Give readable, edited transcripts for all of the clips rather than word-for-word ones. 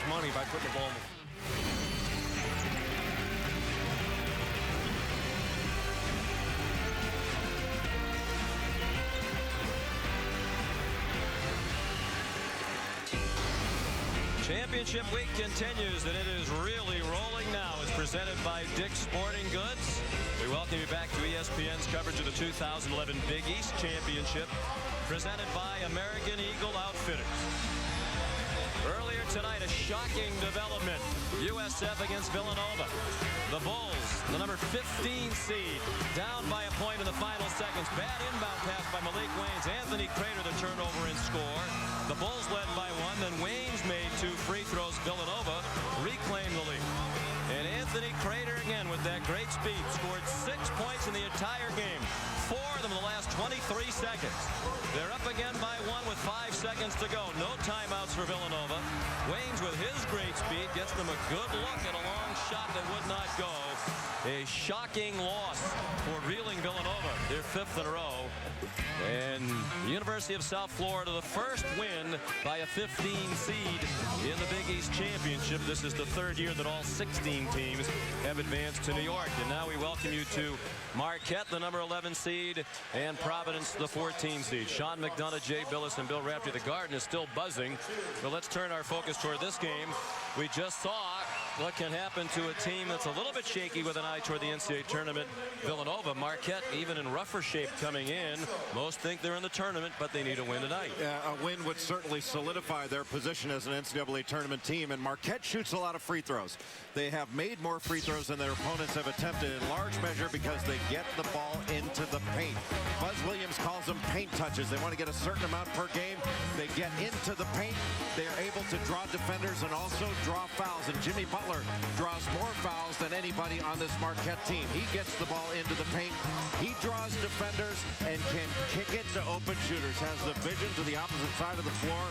money by putting the ball in the Championship week continues, and it is really rolling now. It's presented by Dick's Sporting Goods. We welcome you back to ESPN's coverage of the 2011 Big East Championship, presented by American Eagle Outfitters. Earlier tonight, a shocking development. USF against Villanova. The Bulls, the number 15 seed, down by a point in the final seconds. Bad inbound pass by Malik Waynes. Anthony Crater the turnover and score. The Bulls led by one. Then Waynes made 2 free throws. Villanova reclaimed the lead. And Anthony Crater again with that great speed scored 6 points in the entire game. 4 of them in the last 23 seconds. They're up again by 1 with 5 seconds to go. No timeouts for Villanova. Waynes with his great speed gets them a good look at a long shot that would not go. A shocking loss for reeling Villanova, their 5th in a row. And the University of South Florida, the first win by a 15 seed in the Big East Championship. This is the 3rd year that all 16 teams have advanced to New York. And now we welcome you to Marquette, the number 11 seed, and Providence, the 14 seed. Sean McDonough, Jay Billis, and Bill Raftery. The Garden is still buzzing. But let's turn our focus toward this game. We just saw what can happen to a team that's a little bit shaky with an eye toward the NCAA tournament. Villanova, Marquette, even in rougher shape coming in. Most think they're in the tournament, but they need a win tonight. Yeah, a win would certainly solidify their position as an NCAA tournament team. And Marquette shoots a lot of free throws. They have made more free throws than their opponents have attempted, in large measure because they get the ball into the paint. Buzz Williams calls them paint touches. They want to get a certain amount per game. They get into the paint. They're able to draw defenders and also draw fouls. And Jimmy Butler draws more fouls than anybody on this Marquette team. He gets the ball into the paint. He draws defenders and can kick it to open shooters. Has the vision to the opposite side of the floor.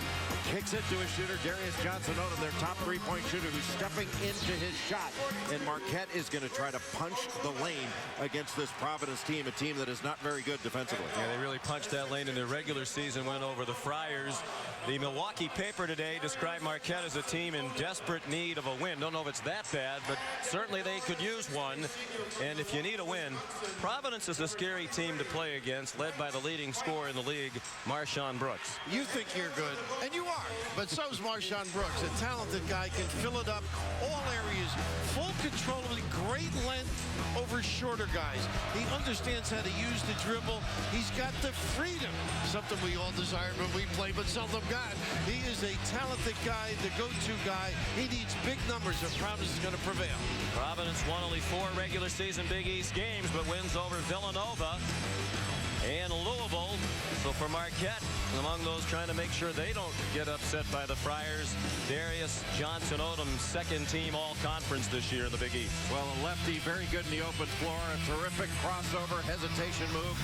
Kicks it to a shooter, Darius Johnson-Odom, their top 3-point shooter, who's stepping into his shot. And Marquette is going to try to punch the lane against this Providence team, a team that is not very good defensively. Yeah, they really punched that lane in the regular season, went over the Friars. The Milwaukee paper today described Marquette as a team in desperate need of a win. Don't know if it's that bad, but certainly they could use one. And if you need a win, Providence is a scary team to play against, led by the leading scorer in the league, Marshawn Brooks. You think you're good, and you are, but so's Marshawn Brooks, a talented guy, can fill it up all areas, full control of the great length over shorter guys. He understands how to use the dribble. He's got the freedom, something we all desired when we played but seldom got. He is a talented guy, the go-to guy. He needs big numbers if Providence is going to prevail. Providence won only 4 regular season Big East games, but wins over Villanova and Louisville. So for Marquette, among those trying to make sure they don't get upset by the Friars, Darius Johnson-Odom, 2nd team all-conference this year in the Big East. Well, a lefty, very good in the open floor. A terrific crossover, hesitation move.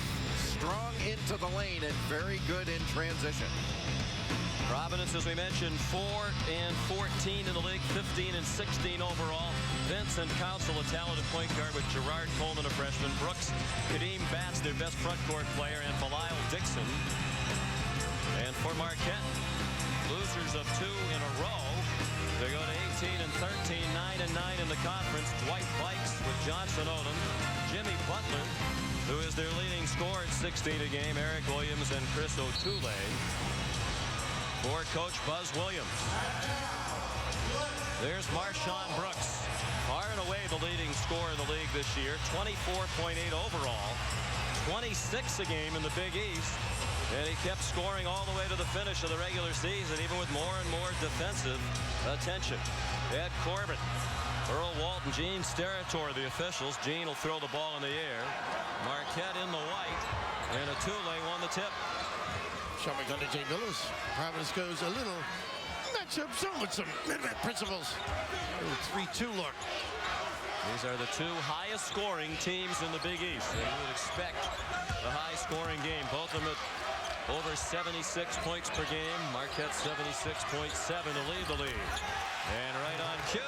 Strong into the lane and very good in transition. Providence, as we mentioned, 4 and 14 in the league, 15 and 16 overall. Vincent Council, a talented point guard with Gerard Coleman, a freshman. Brooks, Kadeem Batts, their best front court player, and Belial Dixon. And for Marquette, losers of 2 in a row. They go to 18 and 13, 9 and 9 in the conference. Dwight Bikes with Johnson-Odom. Jimmy Butler, who is their leading scorer at 16 a game. Eric Williams and Chris Otule. For Coach Buzz Williams. There's Marshawn Brooks, far and away the leading scorer in the league this year. 24.8 overall, 26 a game in the Big East. And he kept scoring all the way to the finish of the regular season, even with more and more defensive attention. Ed Corbett, Earl Walton, Gene Steratore, the officials. Gene will throw the ball in the air. Marquette in the white, and Otule won the tip. Sean McDonough, Jay Billis. Providence goes a little matchup, some with some principles. 3-2 look. These are the 2 highest scoring teams in the Big East. And you would expect a high scoring game. Both of them at over 76 points per game. Marquette 76.7 to lead the league. And right on cue,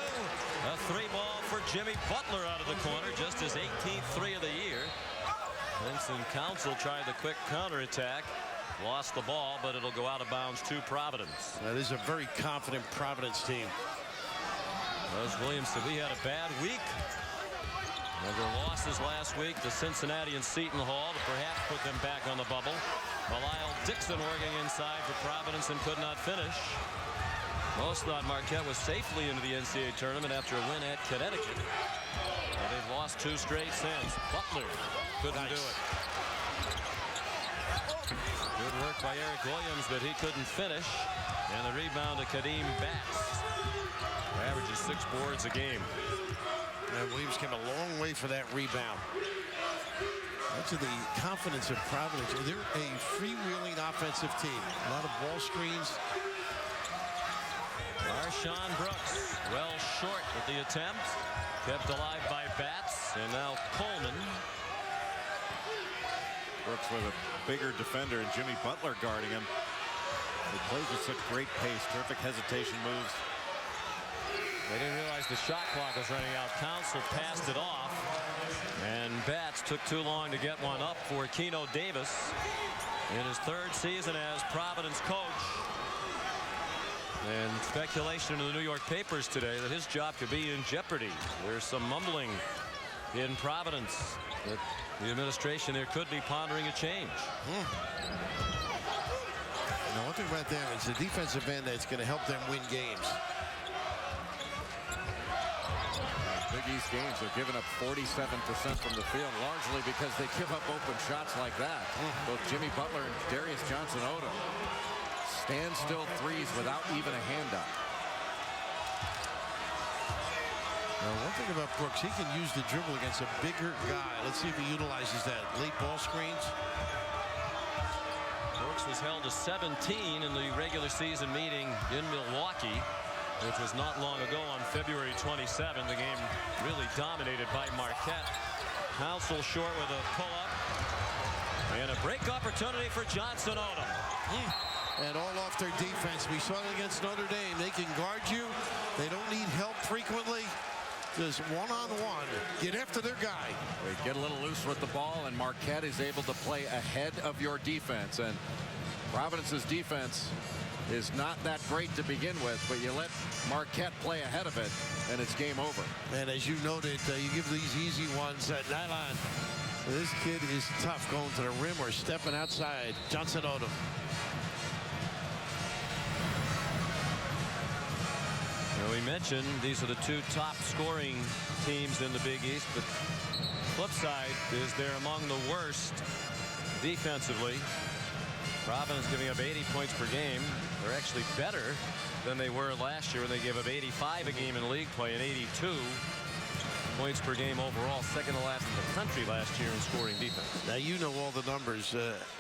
a 3-ball for Jimmy Butler out of the corner. Just his 18th 3 of the year. Vincent Council tried the quick counterattack. Lost the ball, but it'll go out of bounds to Providence. That is a very confident Providence team. Buzz Williams said we had a bad week. Their losses last week to Cincinnati and Seton Hall to perhaps put them back on the bubble. Lyle Dixon working inside for Providence and could not finish. Most thought Marquette was safely into the NCAA tournament after a win at Connecticut. And they've lost 2 straight since. Butler couldn't do it. Good work by Eric Williams, but he couldn't finish. And the rebound to Kadeem Batts. Averages 6 boards a game. And Williams came a long way for that rebound. That's the confidence of Providence. They're a freewheeling offensive team. A lot of ball screens. Marshawn Brooks, well short with the attempt. Kept alive by Batts, and now Coleman. Brooks with a bigger defender and Jimmy Butler guarding him. He plays with such great pace, terrific hesitation moves. They didn't realize the shot clock was running out. Council passed it off, and Batts took too long to get one up for Keno Davis in his 3rd season as Providence coach. And speculation in the New York papers today that his job could be in jeopardy. There's some mumbling in Providence that the administration there could be pondering a change. Now, one thing about them is the defensive end that's going to help them win games. Big East games, they're giving up 47% from the field, largely because they give up open shots like that. Both Jimmy Butler and Darius Johnson-Odom standstill threes without even a handout. Now, one thing about Brooks, he can use the dribble against a bigger guy. Let's see if he utilizes that. Late ball screens. Brooks was held to 17 in the regular season meeting in Milwaukee, which was not long ago on February 27. The game really dominated by Marquette. Council short with a pull-up. And a break opportunity for Johnson-Odom. And all off their defense. We saw it against Notre Dame. They can guard you. They don't need help frequently. Just one-on-one. Get after their guy. They get a little loose with the ball, and Marquette is able to play ahead of your defense. And Providence's defense is not that great to begin with, but you let Marquette play ahead of it, and it's game over. And as you noted, you give these easy ones at nylon. This kid is tough going to the rim or stepping outside. Johnson-Odom. We mentioned these are the 2 top scoring teams in the Big East, but flip side is they're among the worst defensively. Providence giving up 80 points per game. They're actually better than they were last year when they gave up 85 a game in league play and 82 points per game overall. Second to last in the country last year in scoring defense. Now you know all the numbers.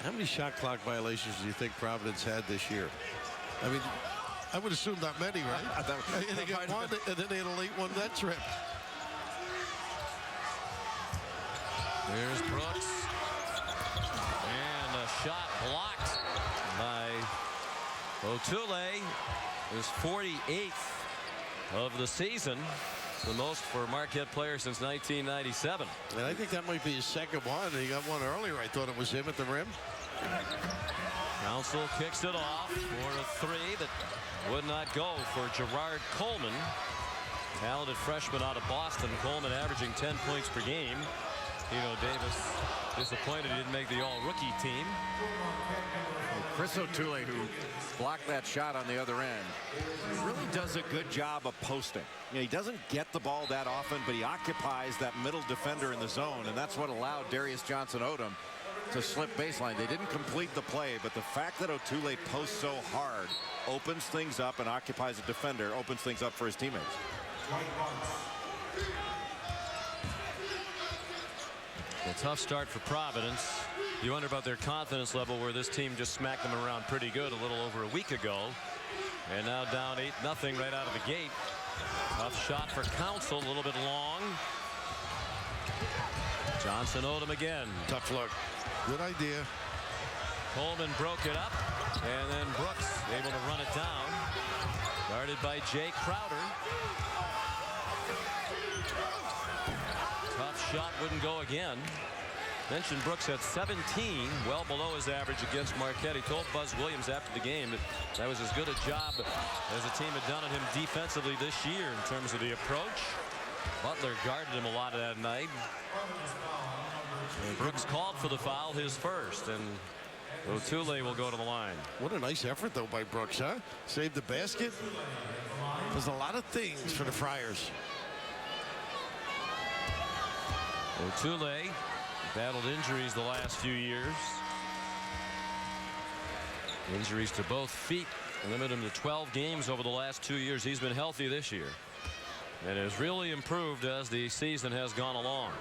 How many shot clock violations do you think Providence had this year? I mean, I would assume not many, right? And they got one, and then they had a late one that trip. There's Brooks. And a shot blocked by Otule. His 48th of the season. The most for a Marquette player since 1997. And I think that might be his 2nd one. He got one earlier. I thought it was him at the rim. Council kicks it off for a 3 that would not go for Gerard Coleman. Talented freshman out of Boston. Coleman averaging 10 points per game. Keno Davis disappointed he didn't make the all-rookie team. Chris Otule, who blocked that shot on the other end, really does a good job of posting. You know, he doesn't get the ball that often, but he occupies that middle defender in the zone, and that's what allowed Darius Johnson-Odom to slip baseline. They didn't complete the play, but the fact that Otule posts so hard opens things up and occupies a defender, opens things up for his teammates. A tough start for Providence. You wonder about their confidence level, where this team just smacked them around pretty good a little over a week ago. And now down 8-0 right out of the gate. Tough shot for Council, a little bit long. Johnson-Odom again. Tough look. Good idea. Coleman broke it up, and then Brooks able to run it down. Guarded by Jay Crowder. Tough shot, wouldn't go again. Mentioned Brooks had 17, well below his average against Marquette. He told Buzz Williams after the game that was as good a job as the team had done on him defensively this year in terms of the approach. Butler guarded him a lot of that night. And Brooks called for the foul, his first, and Otule will go to the line. What a nice effort, though, by Brooks, huh? Saved the basket. There's a lot of things for the Friars. Otule battled injuries the last few years. Injuries to both feet limit him to 12 games over the last 2 years. He's been healthy this year and has really improved as the season has gone along.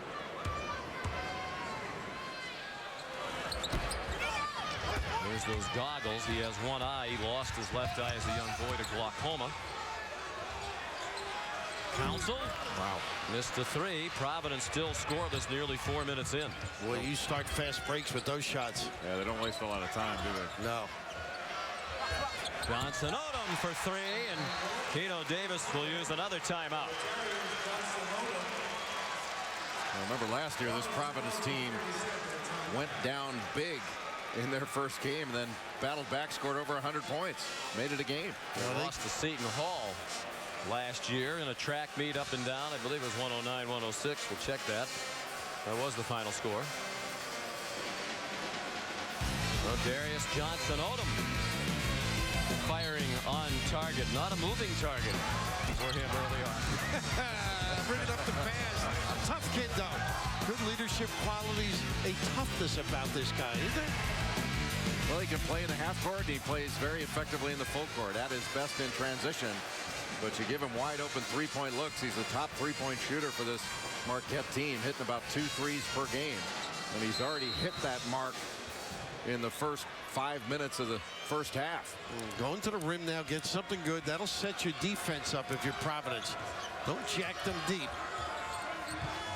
There's those goggles. He has one eye. He lost his left eye as a young boy to glaucoma. Council. Wow. Missed a three. Providence still scoreless nearly 4 minutes in. Well, you start fast breaks with those shots. Yeah, they don't waste a lot of time, do they? No. Johnson Odom for three, and Keno Davis will use another timeout. Well, remember last year, this Providence team went down big in their first game and then battled back, scored over 100 points, made it a game. They lost to Seton Hall last year in a track meet up and down. I believe it was 109-106. We'll check that. That was the final score. So Darius Johnson Odom firing on target, not a moving target for him early on. Bring it up the pass. Tough kid, though. Good leadership qualities. A toughness about this guy, isn't there? Well, he can play in the half court, and he plays very effectively in the full court. At his best in transition. But you give him wide open three-point looks. He's the top three-point shooter for this Marquette team, hitting about 2 threes per game. And he's already hit that mark in the first 5 minutes of the first half. Going to the rim now, get something good. That'll set your defense up if you're Providence. Don't jack them deep.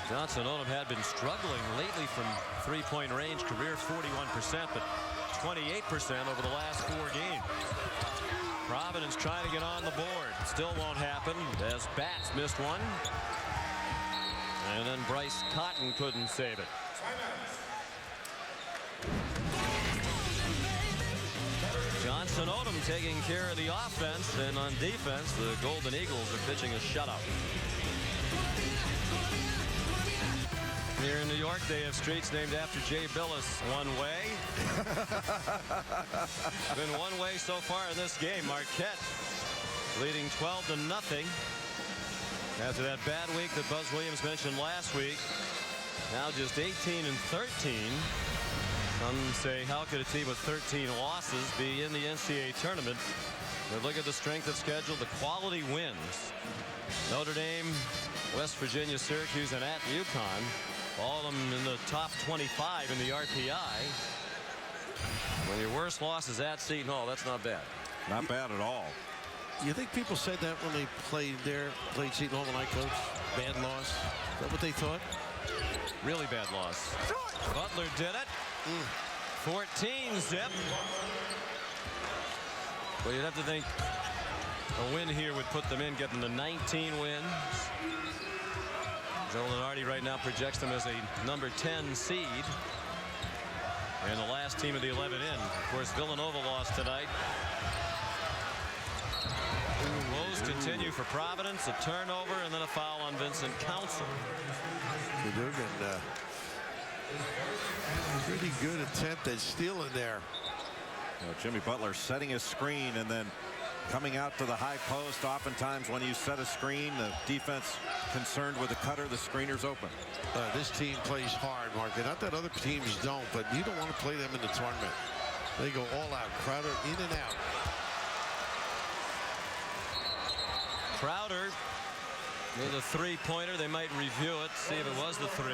Johnson Odom had been struggling lately from three-point range, career 41%, but 28% over the last 4 games. Providence trying to get on the board. Still won't happen as Bats missed one. And then Bryce Cotton couldn't save it. Johnson Odom taking care of the offense, and on defense the Golden Eagles are pitching a shutout. Here in New York, they have streets named after Jay Billis. One way. Been one way so far in this game. Marquette leading 12-0 after that bad week that Buzz Williams mentioned last week. Now just 18-13. Some say, how could a team with 13 losses be in the NCAA tournament? But look at the strength of schedule, the quality wins. Notre Dame, West Virginia, Syracuse, and at UConn. All of them in the top 25 in the RPI. When your worst loss is at Seton Hall, that's not bad. Not bad at all. You think people said that when they played Seton Hall when I coached? Bad loss? Is that what they thought? Really bad loss. Butler did it. 14 zip. Well, you'd have to think a win here would put them in, getting the 19 wins. Joe Lunardi right now projects them as a number 10 seed. And the last team of the 11 in. Of course, Villanova lost tonight. Woes continue for Providence. A turnover and then a foul on Vincent Council. Pretty good attempt at stealing there. Jimmy Butler setting his screen and then coming out to the high post. Oftentimes when you set a screen, the defense concerned with the cutter, the screener's open. This team plays hard, Marquette. Not that other teams don't, but you don't want to play them in the tournament. They go all out. Crowder in and out. Crowder with a three-pointer. They might review it, see if it was the three.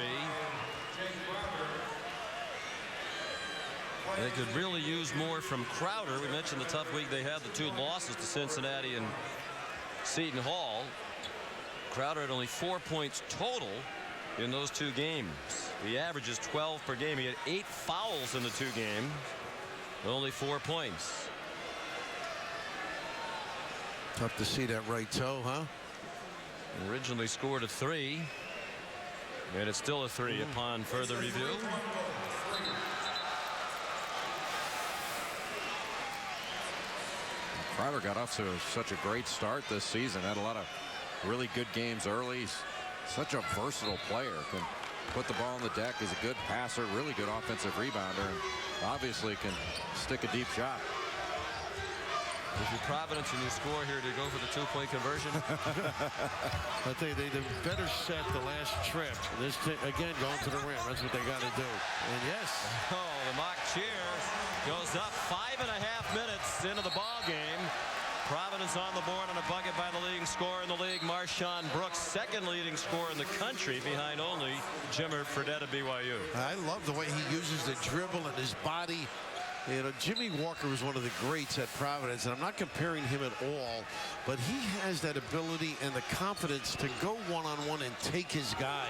They could really use more from Crowder. We mentioned the tough week they had, the 2 losses to Cincinnati and Seton Hall. Crowder had only 4 points total in those 2 games. The average is 12 per game. He had 8 fouls in the 2 games. Only 4 points. Tough to see that right toe, huh? Originally scored a 3. And it's still a 3 upon further review. Crowder got off to such a great start this season. Had a lot of really good games early. He's such a versatile player. Can put the ball on the deck. Is a good passer. Really good offensive rebounder. And obviously can stick a deep shot. If you're Providence and you score here, to go for the 2-point conversion? I think they did better set the last trip. This again going to the rim. That's what they got to do. And yes. Oh, the mock cheer goes up. 5.5 minutes into the ball game. Providence on the board on a bucket by the leading scorer in the league, Marshawn Brooks, second leading scorer in the country, behind only Jimmer Fredette of BYU. I love the way he uses the dribble and his body. You know, Jimmy Walker was one of the greats at Providence, and I'm not comparing him at all, but he has that ability and the confidence to go one-on-one and take his guy.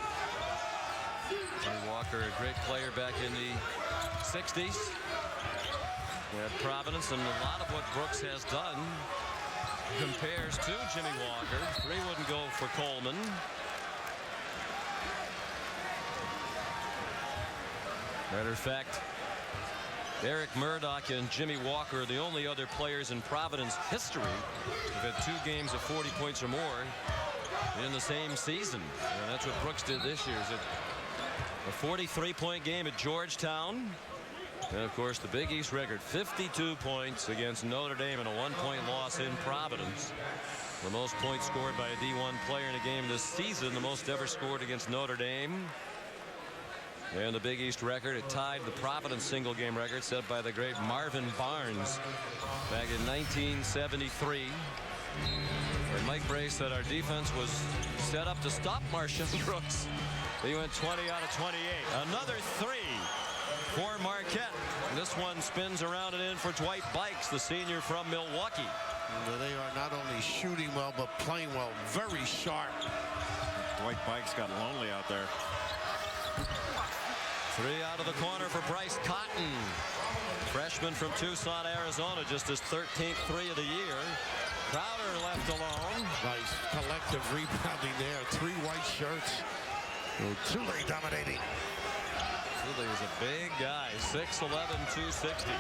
Jimmy Walker, a great player back in the 60s at Providence, and a lot of what Brooks has done compares to Jimmy Walker. 3 wouldn't go for Coleman. Matter of fact, Eric Murdoch and Jimmy Walker are the only other players in Providence history who've had 2 games of 40 points or more in the same season. And that's what Brooks did this year. Is a 43-point game at Georgetown. And of course the Big East record, 52 points against Notre Dame and a 1-point loss in Providence. The most points scored by a D1 player in a game this season, the most ever scored against Notre Dame. And the Big East record, it tied the Providence single game record set by the great Marvin Barnes back in 1973. And Mike Bray said our defense was set up to stop Marshawn Brooks. He went 20 out of 28. Another 3 for Marquette. This one spins around and in for Dwight Bikes, the senior from Milwaukee. They are not only shooting well, but playing well. Very sharp. Dwight Bikes got lonely out there. 3 out of the corner for Bryce Cotton. Freshman from Tucson, Arizona, just his 13th 3 of the year. Crowder left alone. Nice collective rebounding there. 3 white shirts. Tulane dominating. Tulane was a big guy, 6'11", 260.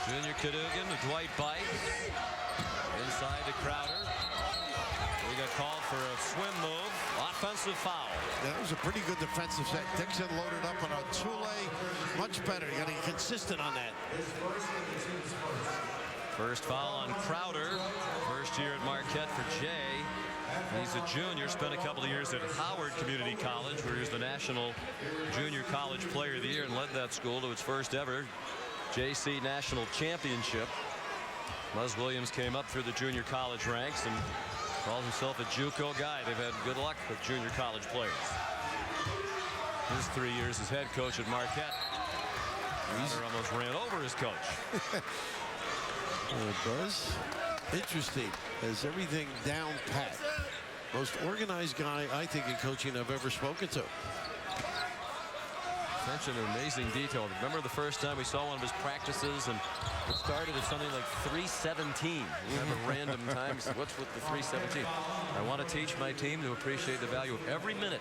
Junior Cadogan to Dwight Bike. Inside to Crowder. He got called for a swim move. Offensive foul. That was a pretty good defensive set. Dixon loaded up on a Tulane. Much better. You got to be consistent on that. First foul on Crowder. First year at Marquette for Jay. He's a junior. Spent a couple of years at Howard Community College, where he was the National Junior College Player of the Year and led that school to its first ever JC National Championship. Buzz Williams came up through the junior college ranks and calls himself a JUCO guy. They've had good luck with junior college players. His 3 years as head coach at Marquette. Crowder almost ran over his coach. Buzz, interesting. Has everything down pat. Most organized guy, I think, in coaching I've ever spoken to. Attention to amazing detail. Remember the first time we saw one of his practices, and it started at something like 3:17. Remember random times. What's with the 3:17? I want to teach my team to appreciate the value of every minute.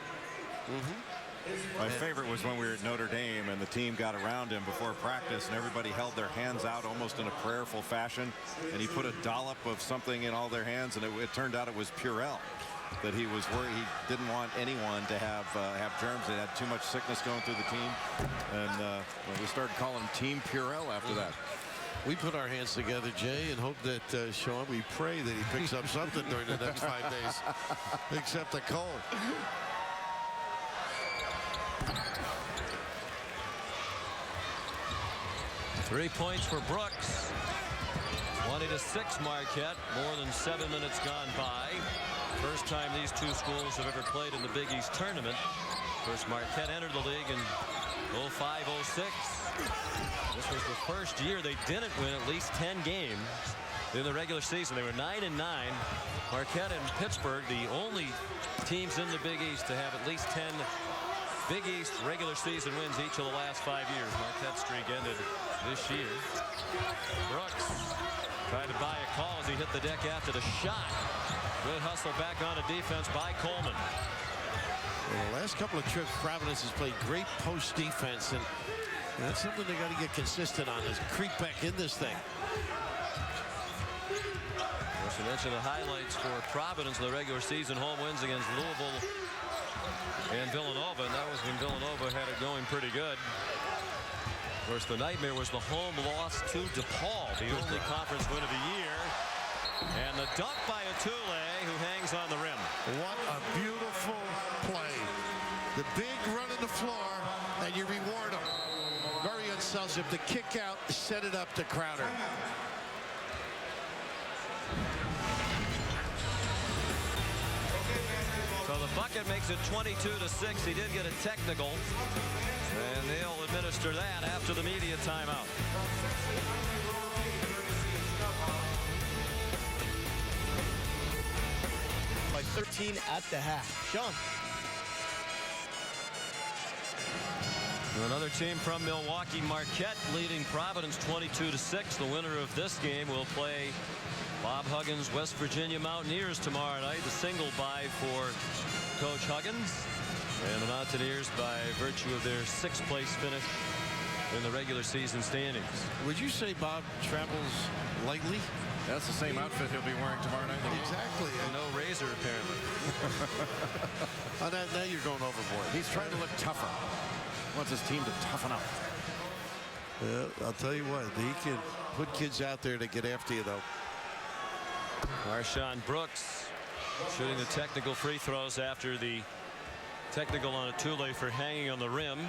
My favorite was when we were at Notre Dame and the team got around him before practice and everybody held their hands out almost in a prayerful fashion, and he put a dollop of something in all their hands, and it turned out it was Purell. That he was worried, he didn't want anyone to have germs. They had too much sickness going through the team, and we started calling him Team Purell after that. We put our hands together, Jay, and hope that Sean, we pray that he picks up something during the next 5 days, except a cold. Three points for Brooks. 20-6 Marquette. More than 7 minutes gone by. First time these two schools have ever played in the Big East tournament. Of course, Marquette entered the league in 05-06. This was the first year they didn't win at least 10 games in the regular season. They were 9-9. Marquette and Pittsburgh, the only teams in the Big East to have at least 10 Big East regular season wins each of the last 5 years. Marquette's streak ended this year. Brooks tried to buy a call as he hit the deck after the shot. Good hustle back on a defense by Coleman. Well, the last couple of trips, Providence has played great post defense, and that's something they got to get consistent on, is creep back in this thing. Just to mention the highlights for Providence in the regular season home wins against Louisville and Villanova, and that was when Villanova had it going pretty good. Of course, the nightmare was the home loss to DePaul, the only conference win of the year. And the dunk by Atule, who hangs on the rim. What a beautiful play. The big run in the floor, and you reward him. Very unselfish. The kick out set it up to Crowder. So the bucket makes it 22-6. He did get a technical, and they'll administer that after the media timeout. By 13 at the half. Sean. Another team from Milwaukee, Marquette, leading Providence 22-6. The winner of this game will play Bob Huggins' West Virginia Mountaineers tomorrow night. The single bye for Coach Huggins. And the Mountaineers, by virtue of their 6th place finish in the regular season standings. Would you say Bob travels lightly? That's the same outfit he'll be wearing tomorrow night. Exactly. And no razor, apparently. Now you're going overboard. He's trying to look tougher. Wants his team to toughen up. I'll tell you what, he can put kids out there to get after you, though. Marshawn Brooks shooting the technical free throws after the technical on Atule for hanging on the rim.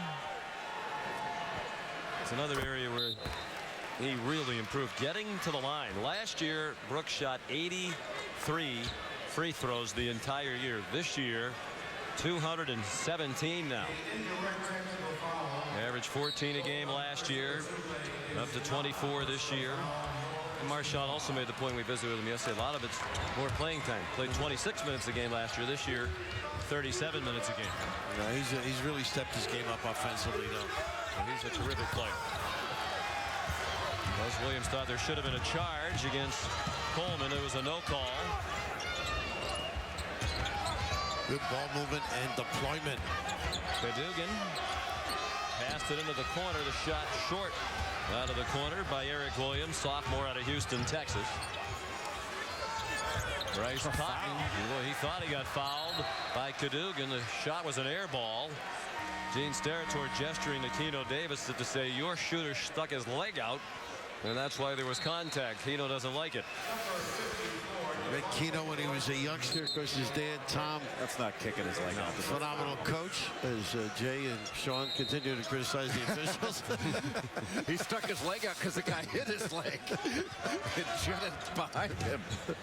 It's another area where he really improved getting to the line. Last year, Brooks shot 83 free throws the entire year. This year, 217 now. Averaged 14 a game last year, up to 24 this year. And Marshawn also made the point, we visited with him yesterday, a lot of it's more playing time. Played 26 minutes a game last year. This year, 37 minutes a game. Yeah, he's really stepped his game up offensively, though. And he's a terrific player. Buzz Williams thought there should have been a charge against Coleman. It was a no call. Good ball movement and deployment. Cadogan passed it into the corner. The shot short out of the corner by Eric Williams, sophomore out of Houston, Texas. Bryce Cotton, he thought he got fouled by Cadogan. The shot was an air ball. Gene Steratore gesturing to Keno Davis to say your shooter stuck his leg out, and that's why there was contact. Keno doesn't like it. Met Keno when he was a youngster. Of course, his dad, Tom, That's not kicking his leg out. phenomenal coach, as Jay and Sean continue to criticize the officials. He stuck his leg out because the guy hit his leg. It jutted behind him.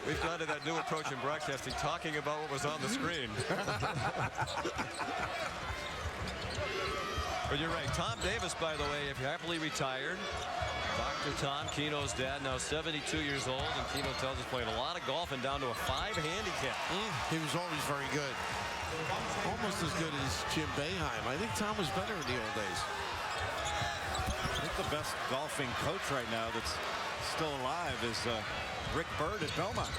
We've gone to that new approach in broadcasting, talking about what was on the screen. But you're right. Tom Davis, by the way, if you're happily retired, Dr. Tom, Keno's dad, now 72 years old, and Keno tells us playing a lot of golf and down to a 5 handicap. He was always very good. Almost as good as Jim Boeheim. I think Tom was better in the old days. I think the best golfing coach right now that's still alive is Rick Byrd at Belmont.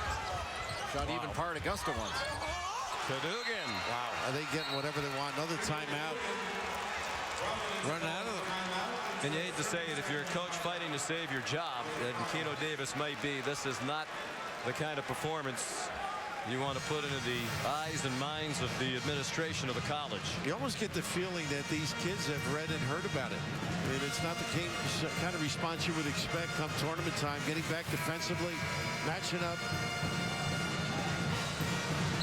Shot even par at Augusta once. Cadogan. Wow. Are they getting whatever they want? Another timeout. Running out of them. And you hate to say it, if you're a coach fighting to save your job, and Keno Davis might be, this is not the kind of performance you want to put into the eyes and minds of the administration of the college. You almost get the feeling that these kids have read and heard about it. I mean, it's not the kind of response you would expect come tournament time. Getting back defensively, matching up.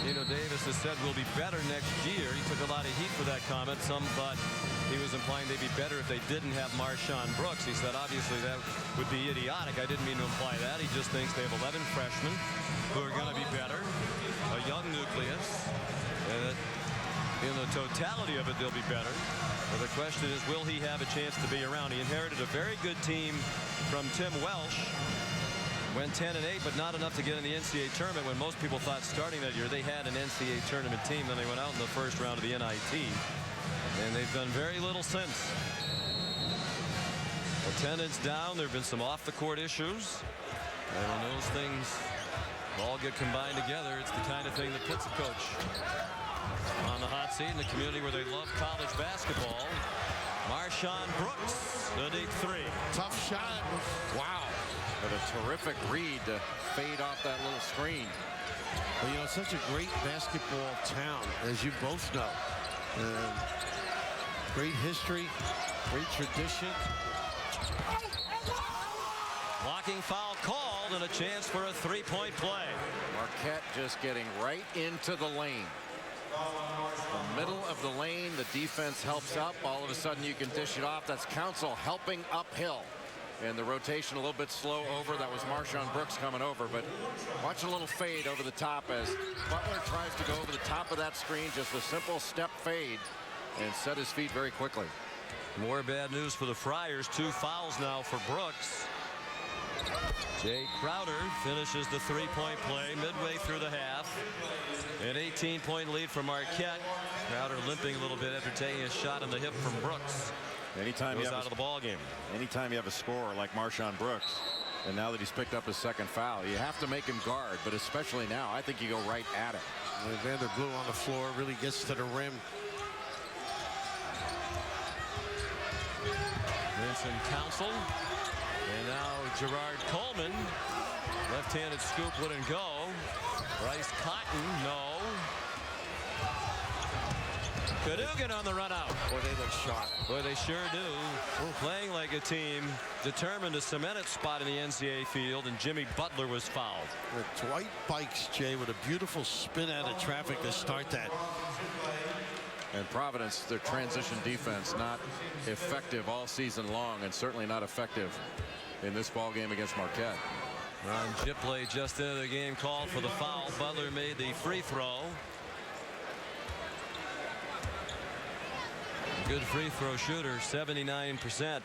Keno Davis has said we'll be better next year. He took a lot of heat for that comment. Some thought he was implying they'd be better if they didn't have Marshawn Brooks. He said obviously that would be idiotic. I didn't mean to imply that. He just thinks they have 11 freshmen who are going to be better, a young nucleus, and that in the totality of it they'll be better. But the question is, will he have a chance to be around? He inherited a very good team from Tim Welsh. Went 10-8, but not enough to get in the NCAA tournament when most people thought starting that year they had an NCAA tournament team. Then they went out in the first round of the NIT. And they've done very little since. Attendance down. There have been some off-the-court issues. And when those things all get combined together. It's the kind of thing that puts a coach on the hot seat in the community where they love college basketball. Marshawn Brooks, the deep three. Tough shot. Wow. But a terrific read to fade off that little screen. Well, you know, it's such a great basketball town, as you both know. Great history, great tradition. Blocking foul called and a chance for a three-point play. Marquette just getting right into the lane. The middle of the lane, the defense helps up. All of a sudden you can dish it off. That's Council helping uphill. And the rotation a little bit slow over. That was Marshawn Brooks coming over. But watch a little fade over the top as Butler tries to go over the top of that screen. Just a simple step fade and set his feet very quickly. More bad news for the Friars. 2 fouls now for Brooks. Jay Crowder finishes the three-point play midway through the half. An 18-point lead for Marquette. Crowder limping a little bit after taking a shot in the hip from Brooks. Anytime goes you have out of the ball game. Anytime you have a scorer like Marshawn Brooks, and now that he's picked up his second foul, you have to make him guard. But especially now, I think you go right at it. Vanderbilt on the floor really gets to the rim. Vincent Council. And now Gerard Coleman. Left-handed scoop wouldn't go. Bryce Cotton, no. Cadogan on the run out. Boy, they look sharp. Boy, they sure do. Playing like a team determined to cement its spot in the NCAA field, and Jimmy Butler was fouled. Dwight Bikes, Jay, with a beautiful spin out of traffic to start that. And Providence, their transition defense, not effective all season long, and certainly not effective in this ball game against Marquette. Ron Gipley just into the game called for the foul. Butler made the free throw. Good free throw shooter, 79%,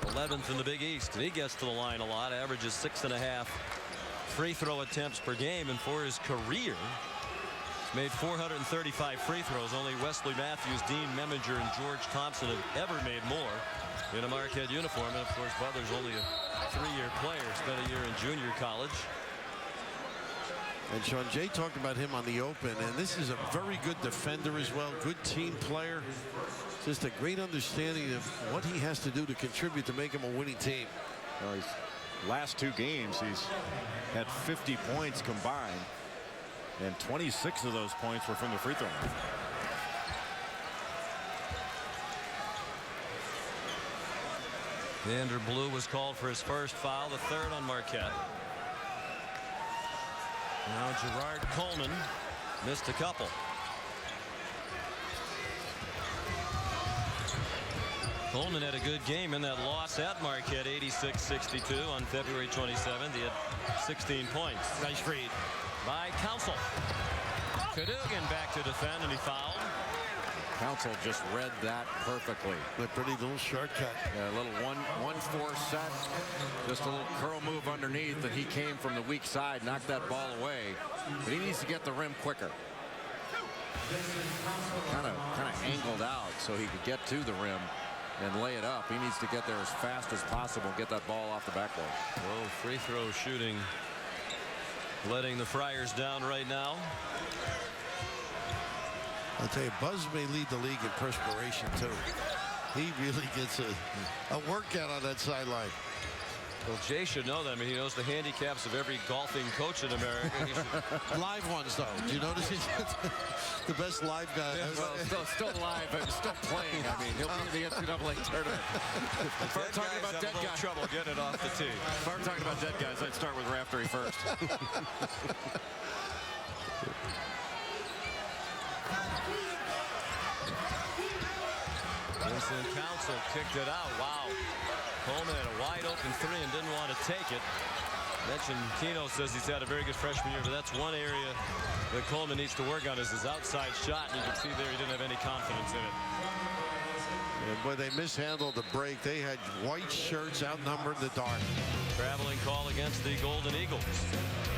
11th in the Big East, and he gets to the line a lot, averages 6.5 free throw attempts per game, and for his career he's made 435 free throws. Only Wesley Matthews, Dean Meminger, and George Thompson have ever made more in a Marquette uniform. And of course Butler's only a 3-year player, spent a year in junior college. And Sean, Jay talked about him on the open, and this is a very good defender as well, good team player. Just a great understanding of what he has to do to contribute to make him a winning team. Well, his last 2 games he's had 50 points combined, and 26 of those points were from the free throw line. Vander Blue was called for his first foul, the 3rd on Marquette. Now Gerard Coleman missed a couple. Coleman had a good game in that loss at Marquette, 86-62 on February 27th. He had 16 points. Nice read by Council. Cadogan back to defend, and he fouled. Council just read that perfectly. A pretty little shortcut. Yeah, a little 1-4 set. Just a little curl move underneath, and he came from the weak side, knocked that ball away. But he needs to get the rim quicker. Kind of angled out so he could get to the rim and lay it up. He needs to get there as fast as possible, get that ball off the backboard. Oh, free throw shooting letting the Friars down right now. I'll tell you, Buzz may lead the league in perspiration too. He really gets a workout on that sideline. Well, Jay should know that. I mean, he knows the handicaps of every golfing coach in America. Live ones, though. Do you notice he's the best live guy? Well, still live and still playing. I mean, he'll be in the NCAA tournament. If I'm talking about dead guys, trouble getting it off the tee. If I'm talking about dead guys, I'd start with Raftery first. Vincent Council kicked it out. Wow. Coleman had a wide open 3 and didn't want to take it. Mentioned Keno says he's had a very good freshman year, but that's one area that Coleman needs to work on is his outside shot. And you can see there he didn't have any confidence in it. And boy, they mishandled the break. They had white shirts outnumbered in the dark. Traveling call against the Golden Eagles.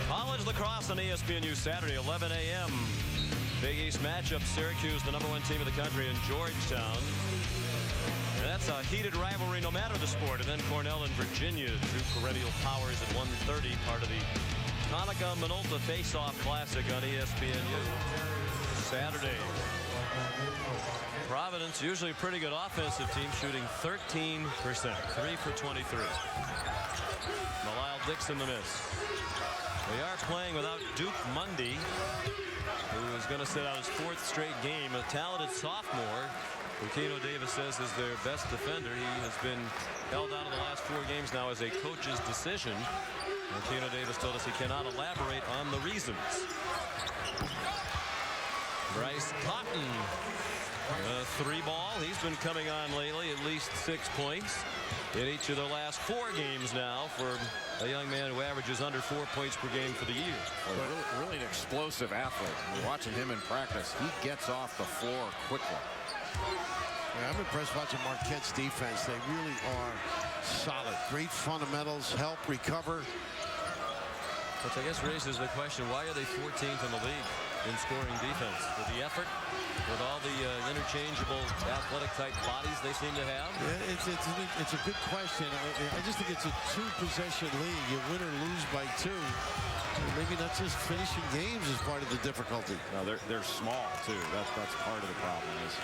College lacrosse on ESPNU Saturday, 11 a.m. Big East matchup. Syracuse, the #1 team of the country, in Georgetown. And that's a heated rivalry no matter the sport. And then Cornell and Virginia, two perennial powers at 1:30, part of the Hanukkah Minolta Face-Off Classic on ESPNU. Saturday. Providence, usually a pretty good offensive team, shooting 13%, 3 for 23. Malile Dixon the miss. They are playing without Duke Mundy, who is going to sit out his 4th straight game. A talented sophomore, who Keno Davis says is their best defender. He has been held out of the last 4 games now as a coach's decision. And Keno Davis told us he cannot elaborate on the reasons. Bryce Cotton, a 3-ball. He's been coming on lately, at least 6 points in each of the last 4 games now for a young man who averages under 4 points per game for the year. Well, really an explosive athlete. Watching him in practice, he gets off the floor quickly. Yeah, I'm impressed watching Marquette's defense. They really are solid. Great fundamentals, help recover. Which I guess raises the question, why are they 14th in the league in scoring defense? With the effort, with all the interchangeable athletic type bodies they seem to have? Yeah, it's a good question. I just think it's a 2-possession league. You win or lose by 2. Maybe not just finishing games is part of the difficulty. No, they're small too. That's part of the problem. Is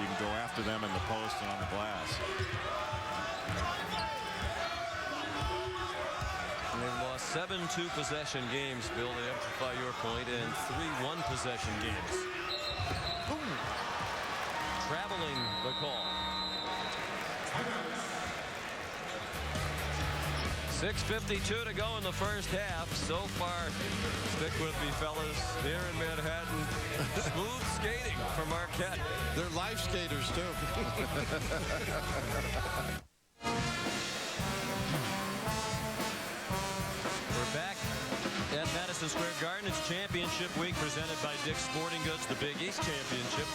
you can go after them in the post and on the glass. And they've lost 7 2-possession games, Bill, to amplify your point, and 3 1-possession games. Boom. Traveling the call. 6:52 to go in the first half. So far, stick with me, fellas, here in Manhattan. Smooth skating for Marquette. They're live skaters, too. We're back at Madison Square Garden. It's championship week presented by Dick's Sporting Goods, the Big East Championship.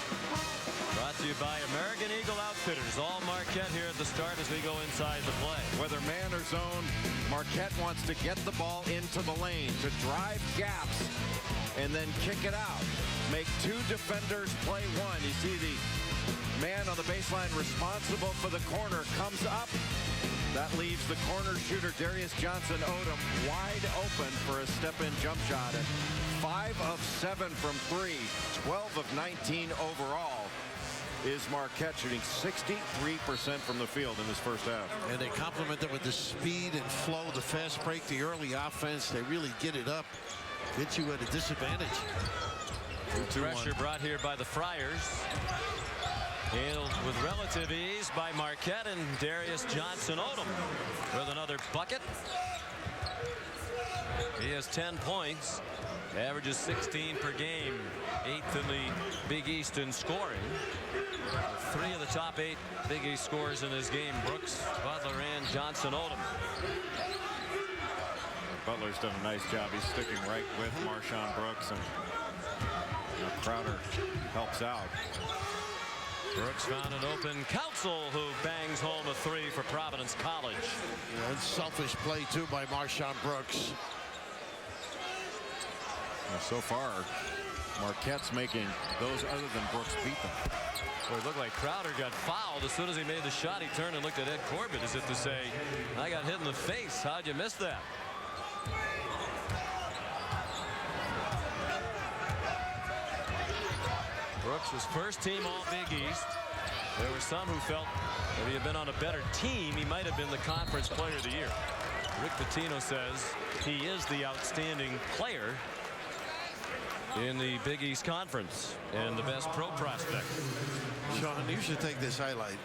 Brought to you by American Eagle Outfitters. All Marquette here at the start as we go inside the play. Whether man or zone, Marquette wants to get the ball into the lane, to drive gaps, and then kick it out. Make 2 defenders play 1. You see the man on the baseline responsible for the corner comes up. That leaves the corner shooter, Darius Johnson-Odom, wide open for a step-in jump shot. At 5 of 7 from 3, 12 of 19 overall. Is Marquette shooting 63% from the field in this first half. And they complement it with the speed and flow, the fast break, the early offense. They really get it up, get you at a disadvantage. Pressure brought here by the Friars. Handled with relative ease by Marquette, and Darius Johnson-Odom with another bucket. He has 10 points, averages 16 per game, 8th in the Big East in scoring. 3 of the top 8 Big East scorers in this game, Brooks, Butler, and Johnson-Odom. Butler's done a nice job. He's sticking right with Marshawn Brooks, and Crowder helps out. Brooks found an open Council, who bangs home a 3 for Providence College. Yeah, selfish play, too, by Marshawn Brooks. Well, so far, Marquette's making those other than Brooks beat them. Well, it looked like Crowder got fouled. As soon as he made the shot, he turned and looked at Ed Corbett as if to say, I got hit in the face. How'd you miss that? Brooks was first team all Big East. There were some who felt that he had been on a better team, he might have been the conference player of the year. Rick Pitino says he is the outstanding player in the Big East Conference and the best pro prospect. Sean, you should take this highlight.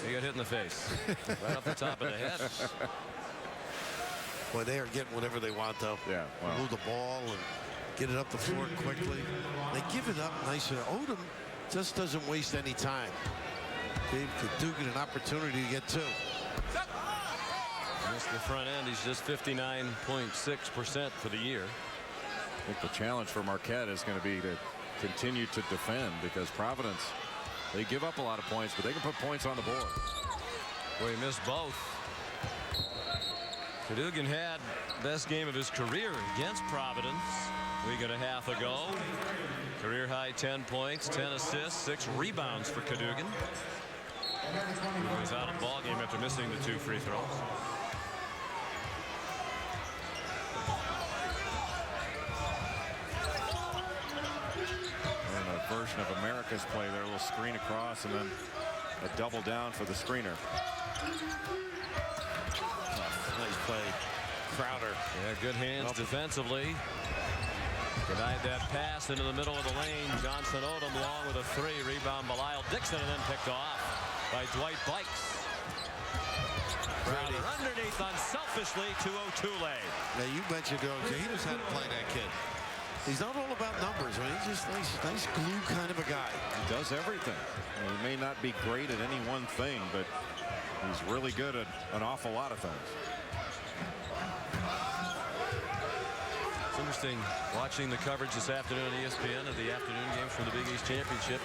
He got hit in the face. Right off the top of the head. Boy, they are getting whatever they want, though. Yeah, wow. Move the ball and get it up the floor quickly. They give it up nice. Odom just doesn't waste any time. Gave Cadogan an opportunity to get 2. Missed the front end. He's just 59.6% for the year. I think the challenge for Marquette is going to be to continue to defend, because Providence, they give up a lot of points, but they can put points on the board. Well, he missed both. Cadogan had best game of his career against Providence a week and a half ago. Career high 10 points, 10 assists, 6 rebounds for Cadogan. He was out of ball game after missing the 2 free throws. continuation of America's play there. A little screen across and then a double down for the screener. Nice play. Crowder. Yeah, good hands defensively. Denied that pass into the middle of the lane. Johnson Odom long with a three. Rebound Belial Dixon and then picked off by Dwight Bikes. Crowder underneath unselfishly to O'Toole. Now you mentioned OJ. He knows how to play that kid. He's not all about numbers. I mean, he's just nice glue kind of a guy. He does everything. He may not be great at any one thing, but he's really good at an awful lot of things. It's interesting watching the coverage this afternoon on ESPN of the afternoon games from the Big East Championship.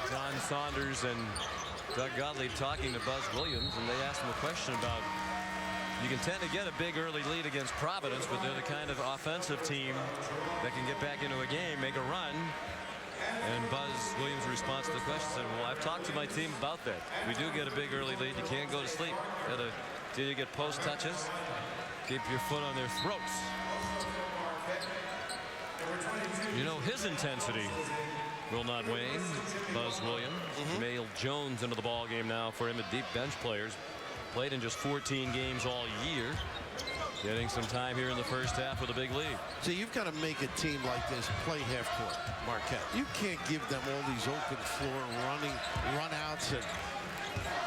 John Saunders and Doug Gottlieb talking to Buzz Williams, and they asked him a question about, you can tend to get a big early lead against Providence, but they're the kind of offensive team that can get back into a game, make a run. And Buzz Williams' response to the question said, well, I've talked to my team about that. We do get a big early lead. You can't go to sleep till you get post touches. Keep your foot on their throats. You know, his intensity will not wane. Buzz Williams mailed Jones into the ball game now for him at deep bench players. Played in just 14 games all year. Getting some time here in the first half with a big lead. So you've got to make a team like this play half court, Marquette. You can't give them all these open floor running runouts and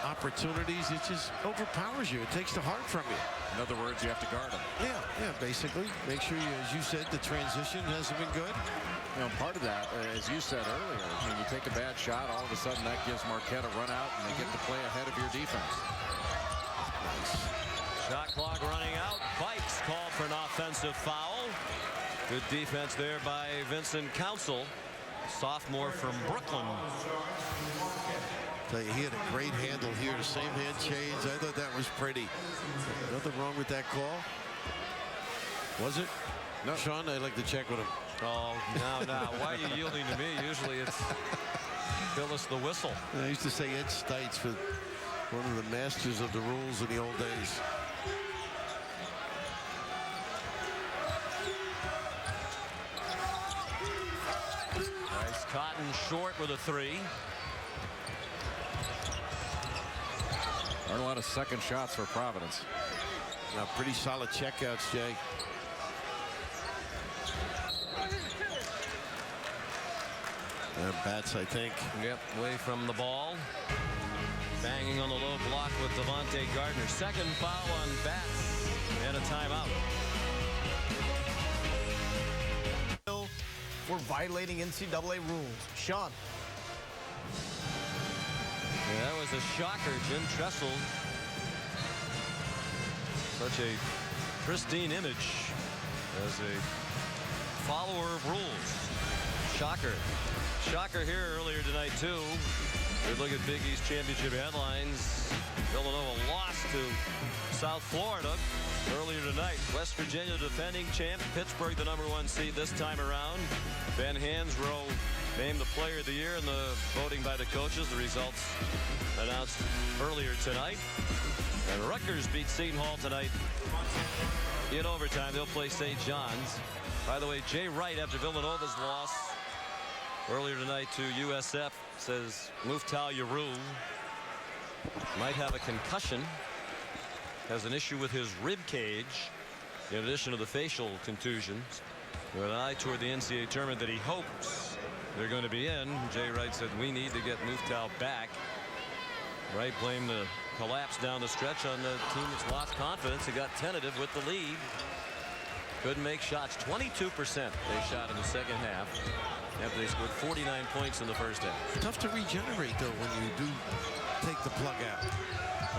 opportunities. It just overpowers you. It takes the heart from you. In other words, you have to guard them. Yeah, basically. Make sure you, as you said, the transition hasn't been good. You know, part of that, as you said earlier, when you take a bad shot, all of a sudden that gives Marquette a run out and they get to play ahead of your defense. Nice. Shot clock running out. Bikes called for an offensive foul. Good defense there by Vincent Council, sophomore from Brooklyn. Tell you, he had a great handle here. Same hand change. I thought that was pretty. Nothing wrong with that call. Was it? No. Sean, I'd like to check with him. Oh, now, why are you yielding to me? Usually it's Phyllis the whistle. I used to say Ed Stites, for one of the masters of the rules in the old days. Nice Cotton short with a three. Aren't a lot of second shots for Providence. Now, pretty solid checkouts, Jay. Bats, I think. Yep, away from the ball. Banging on the low block with Devontae Gardner. Second foul on Bats and a timeout. For violating NCAA rules. Sean. Yeah, that was a shocker. Jim Tressel. Such a pristine image as a follower of rules. Shocker. Shocker here earlier tonight, too. Good look at Big East Championship headlines. Villanova lost to South Florida earlier tonight. West Virginia defending champ. Pittsburgh the #1 seed this time around. Ben Hansbrough named the player of the year in the voting by the coaches. The results announced earlier tonight. And Rutgers beat Seton Hall tonight in overtime. They'll play St. John's. By the way, Jay Wright, after Villanova's loss earlier tonight to USF, says Muftal Yarou might have a concussion, has an issue with his rib cage in addition to the facial contusions, with an eye toward the NCAA tournament that he hopes they're going to be in. Jay Wright said we need to get Muftal back. Wright blamed the collapse down the stretch on the team that's lost confidence. He got tentative with the lead. Couldn't make shots. 22% they shot in the second half after they scored 49 points in the first half. Tough to regenerate, though, when you do take the plug out.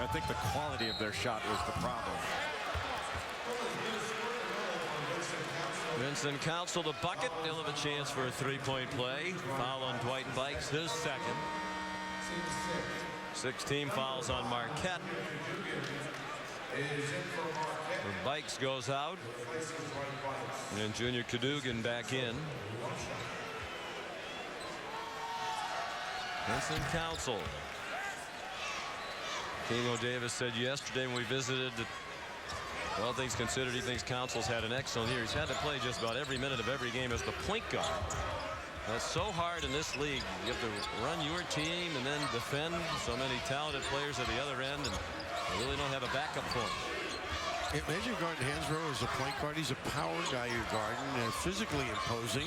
I think the quality of their shot was the problem. Vincent Council the bucket. He'll have a chance for a three-point play. Foul on Dwight Bikes, his second. 16 fouls on Marquette. Bikes goes out. And Junior Cadogan back in. Vincent Council. Kingo Davis said yesterday when we visited that, all things considered, he thinks Council's had an excellent year. He's had to play just about every minute of every game as the point guard. That's so hard in this league. You have to run your team and then defend so many talented players at the other end, and you really don't have a backup for him. Imagine guarding Hansbrough as a point guard. He's a power guy you're guarding, physically imposing.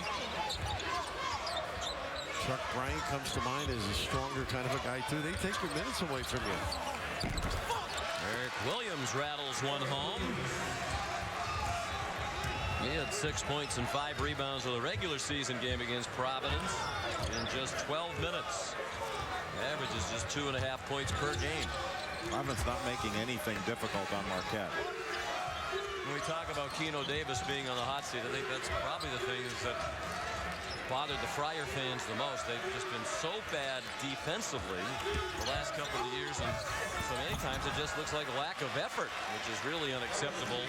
Chuck Bryant comes to mind as a stronger kind of a guy too. They take your minutes away from you. Eric Williams rattles one home. He had 6 points and 5 rebounds with a regular season game against Providence in just 12 minutes. Average is just 2.5 points per game. Providence not making anything difficult on Marquette. When we talk about Keno Davis being on the hot seat, I think that's probably the things that bothered the Friar fans the most. They've just been so bad defensively the last couple of years, and so many times it just looks like a lack of effort, which is really unacceptable.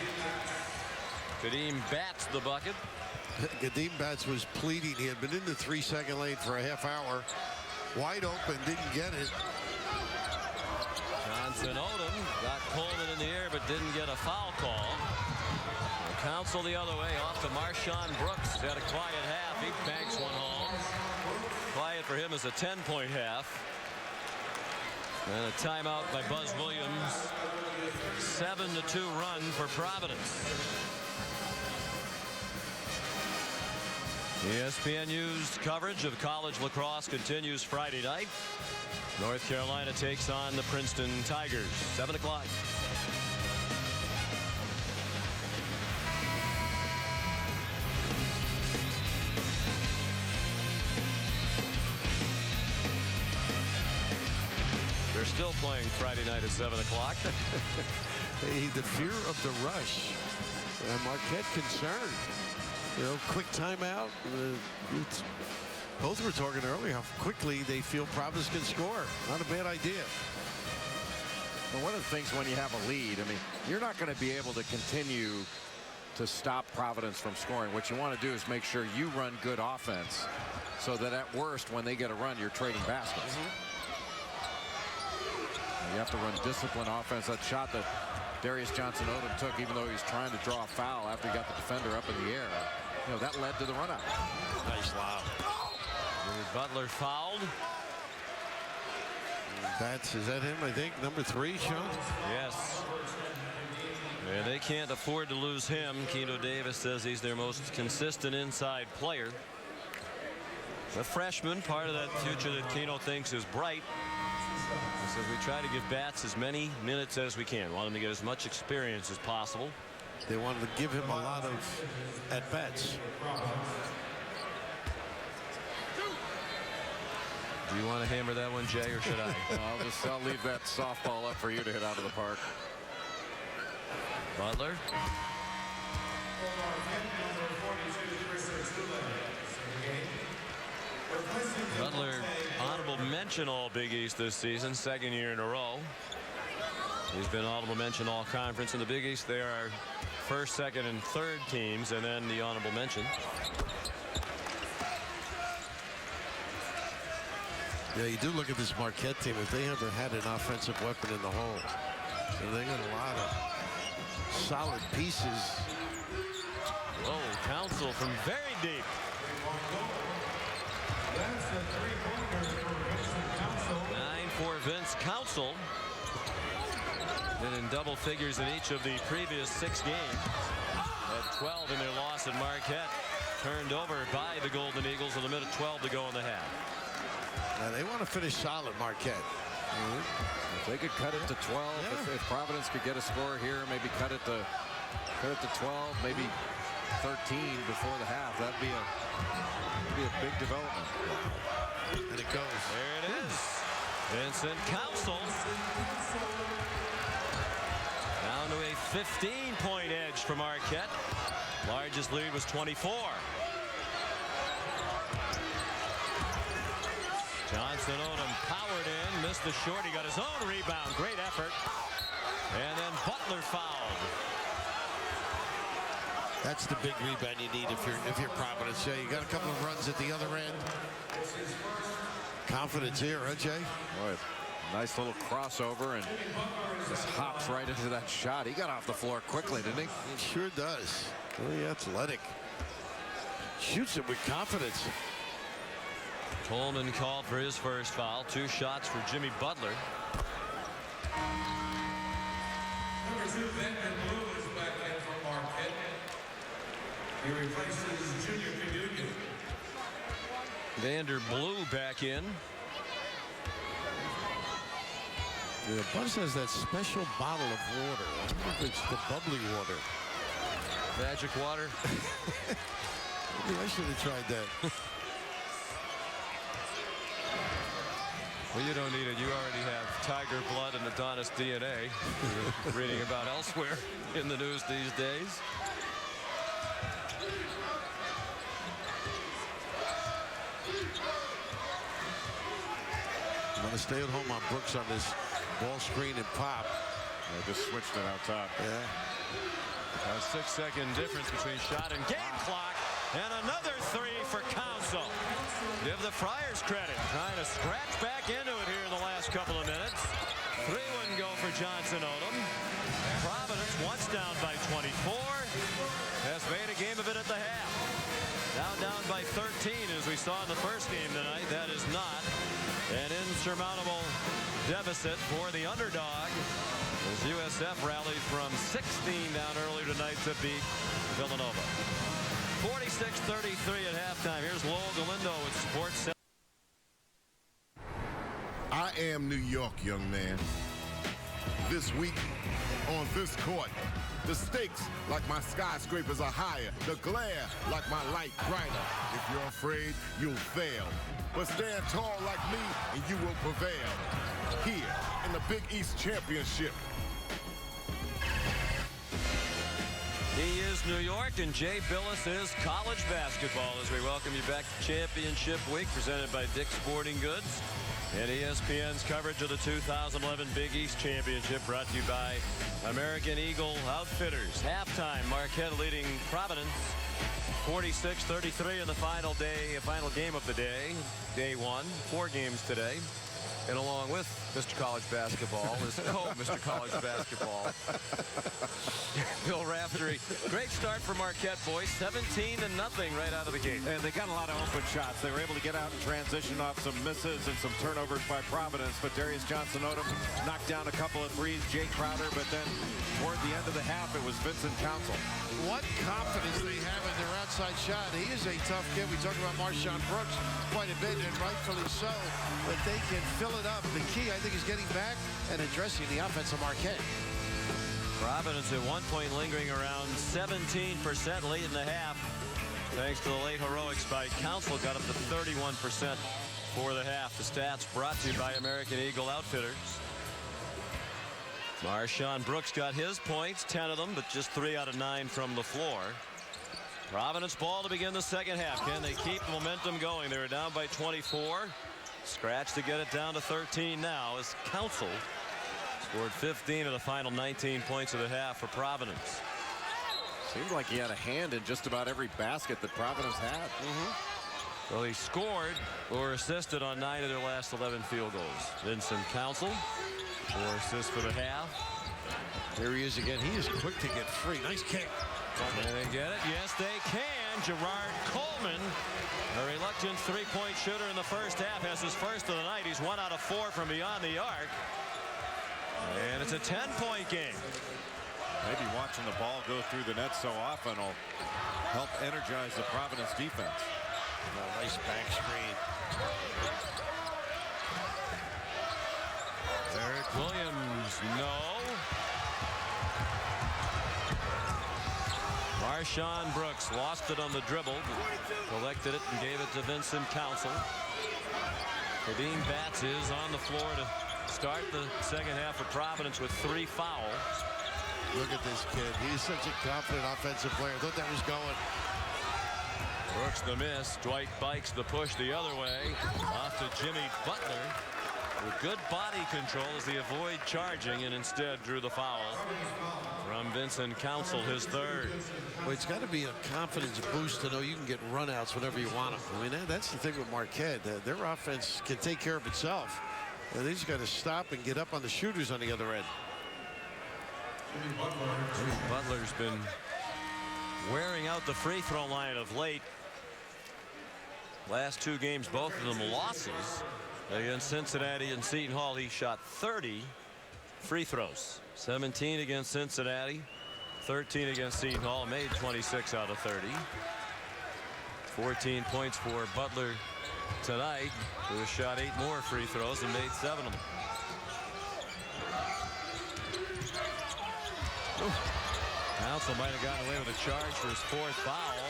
Kadeem Batts the bucket. Kadeem Batts was pleading. He had been in the 3-second lane for a half hour. Wide open, didn't get it. Johnson Odom got Coleman in the air but didn't get a foul call. Counsel the other way off to Marshawn Brooks. Had a quiet half. He banks one home. Quiet for him is a 10-point half. And a timeout by Buzz Williams. 7-2 run for Providence. ESPN News coverage of college lacrosse continues Friday night. North Carolina takes on the Princeton Tigers. 7 o'clock. They're still playing Friday night at 7 o'clock. Hey, the fear of the rush. Marquette concerned. You know, quick timeout. Both were talking earlier how quickly they feel Providence can score. Not a bad idea. Well, one of the things when you have a lead, I mean, you're not going to be able to continue to stop Providence from scoring. What you want to do is make sure you run good offense so that at worst, when they get a run, you're trading baskets. You have to run disciplined offense. That shot that Darius Johnson-Odom took, even though he was trying to draw a foul after he got the defender up in the air, you know, that led to the run out. Nice lob. Butler fouled. Is that him? I think number 3, Sean. Yes. And they can't afford to lose him. Keno Davis says he's their most consistent inside player. The freshman, part of that future that Keno thinks is bright. He says we try to give Batts as many minutes as we can. Want him to get as much experience as possible. They wanted to give him a lot of at-bats. Do you want to hammer that one, Jay, or should I? I'll leave that softball up for you to hit out of the park. Butler. Butler, honorable mention all Big East this season, 2nd year in a row. He's been honorable mention all conference. In the Big East, there are 1st, 2nd, and 3rd teams, and then the honorable mention. Yeah, you do look at this Marquette team. If they ever had an offensive weapon in the hole, so they got a lot of solid pieces. Oh, Counsel from very deep. 9 for Vince Counsel. Been in double figures in each of the previous 6 games. At 12 in their loss at Marquette. Turned over by the Golden Eagles with a minute 12 to go in the half. Now they want to finish solid, Marquette. If they could cut it to 12, if Providence could get a score here, maybe cut it to 12, maybe 13 before the half, that'd be a big development. And it goes. There it is. Vincent Counsel. Down to a 15-point edge for Marquette. Largest lead was 24. Johnson Odom powered in, missed the short. He got his own rebound. Great effort. And then Butler fouled. That's the big rebound you need if you're Providence. Yeah, you got a couple of runs at the other end. Confidence here, huh, Jay? Boy, nice little crossover and just hops right into that shot. He got off the floor quickly, didn't he? He sure does. Really athletic. Shoots it with confidence. Coleman called for his first foul. 2 shots for Jimmy Butler. Number 2, Vander Blue is back in for Marquette. He replaces Junior Cadugan. Vander Blue back in. Yeah, Buzz has that special bottle of water. I don't know if it's the bubbly water. Magic water. Maybe I should have tried that. Well, you don't need it. You already have Tiger blood and Adonis DNA. Reading about elsewhere in the news these days. I'm going to stay at home on Brooks on this ball screen and pop. They just switched it out top. Yeah. A 6-second difference between shot and game clock. And another 3 for Council. Give the Friars credit. Trying to scratch back into it here in the last couple of minutes. 3 wouldn't go for Johnson Odom. Providence, once down by 24, has made a game of it at the half. Now down by 13, as we saw in the first game tonight. That is not an insurmountable deficit for the underdog, as USF rallied from 16 down earlier tonight to beat Villanova. 46-33 at halftime. Here's Lowell Galindo with Sports. I am New York, young man. This week, on this court, the stakes like my skyscrapers are higher, the glare like my light brighter. If you're afraid, you'll fail. But stand tall like me and you will prevail. Here in the Big East Championship. He is New York, and Jay Billis is college basketball, as we welcome you back to Championship Week, presented by Dick's Sporting Goods and ESPN's coverage of the 2011 Big East Championship, brought to you by American Eagle Outfitters. Halftime, Marquette leading Providence 46-33 in the final game of the day, day 1. 4 games today. And along with Mr. College Basketball is Mr. College Basketball, Bill Raftery. Great start for Marquette, boys. 17-0 right out of the gate. And they got a lot of open shots. They were able to get out and transition off some misses and some turnovers by Providence. But Darius Johnson-Odom knocked down a couple of threes. Jake Crowder. But then toward the end of the half, it was Vincent Council. What confidence they have in their outside shot. He is a tough kid. We talked about Marshawn Brooks quite a bit, and rightfully so. But they can fill it up. The key, I think, is getting back and addressing the offense of Marquette. Providence at one point lingering around 17% late in the half. Thanks to the late heroics by Council, got up to 31% for the half. The stats brought to you by American Eagle Outfitters. Marshawn Brooks got his points, 10 of them, but just 3 out of 9 from the floor. Providence ball to begin the second half. Can they keep the momentum going? They were down by 24. Scratch to get it down to 13 now, as Council scored 15 of the final 19 points of the half for Providence. Seemed like he had a hand in just about every basket that Providence had. Well, he scored or assisted on 9 of their last 11 field goals. Vincent Council, 4 assists for the half. There he is again. He is quick to get free. Nice kick. Can they get it? Yes, they can. Gerard Coleman, a reluctant three-point shooter in the first half, has his first of the night. He's 1 out of 4 from beyond the arc. And it's a 10-point game. Maybe watching the ball go through the net so often will help energize the Providence defense. Nice back screen. Eric Williams, no. Marshawn Brooks lost it on the dribble, collected it and gave it to Vincent Council. Kadeem Batts is on the floor to start the second half for Providence with 3 fouls. Look at this kid. He's such a confident offensive player. I thought that was going. Brooks the miss. Dwight Bikes the push the other way. Off to Jimmy Butler with good body control as they avoid charging and instead drew the foul from Vincent Council, his 3rd. Well, it's got to be a confidence boost to know you can get runouts whenever you want them. I mean, that's the thing with Marquette. Their offense can take care of itself. They just got to stop and get up on the shooters on the other end. Butler's been wearing out the free throw line of late. Last two games, both of them losses. Against Cincinnati and Seton Hall, he shot 30 free throws. 17 against Cincinnati, 13 against Seton Hall, made 26 out of 30. 14 points for Butler tonight, who has shot 8 more free throws and made 7 of them. Council might have gotten away with a charge for his 4th foul.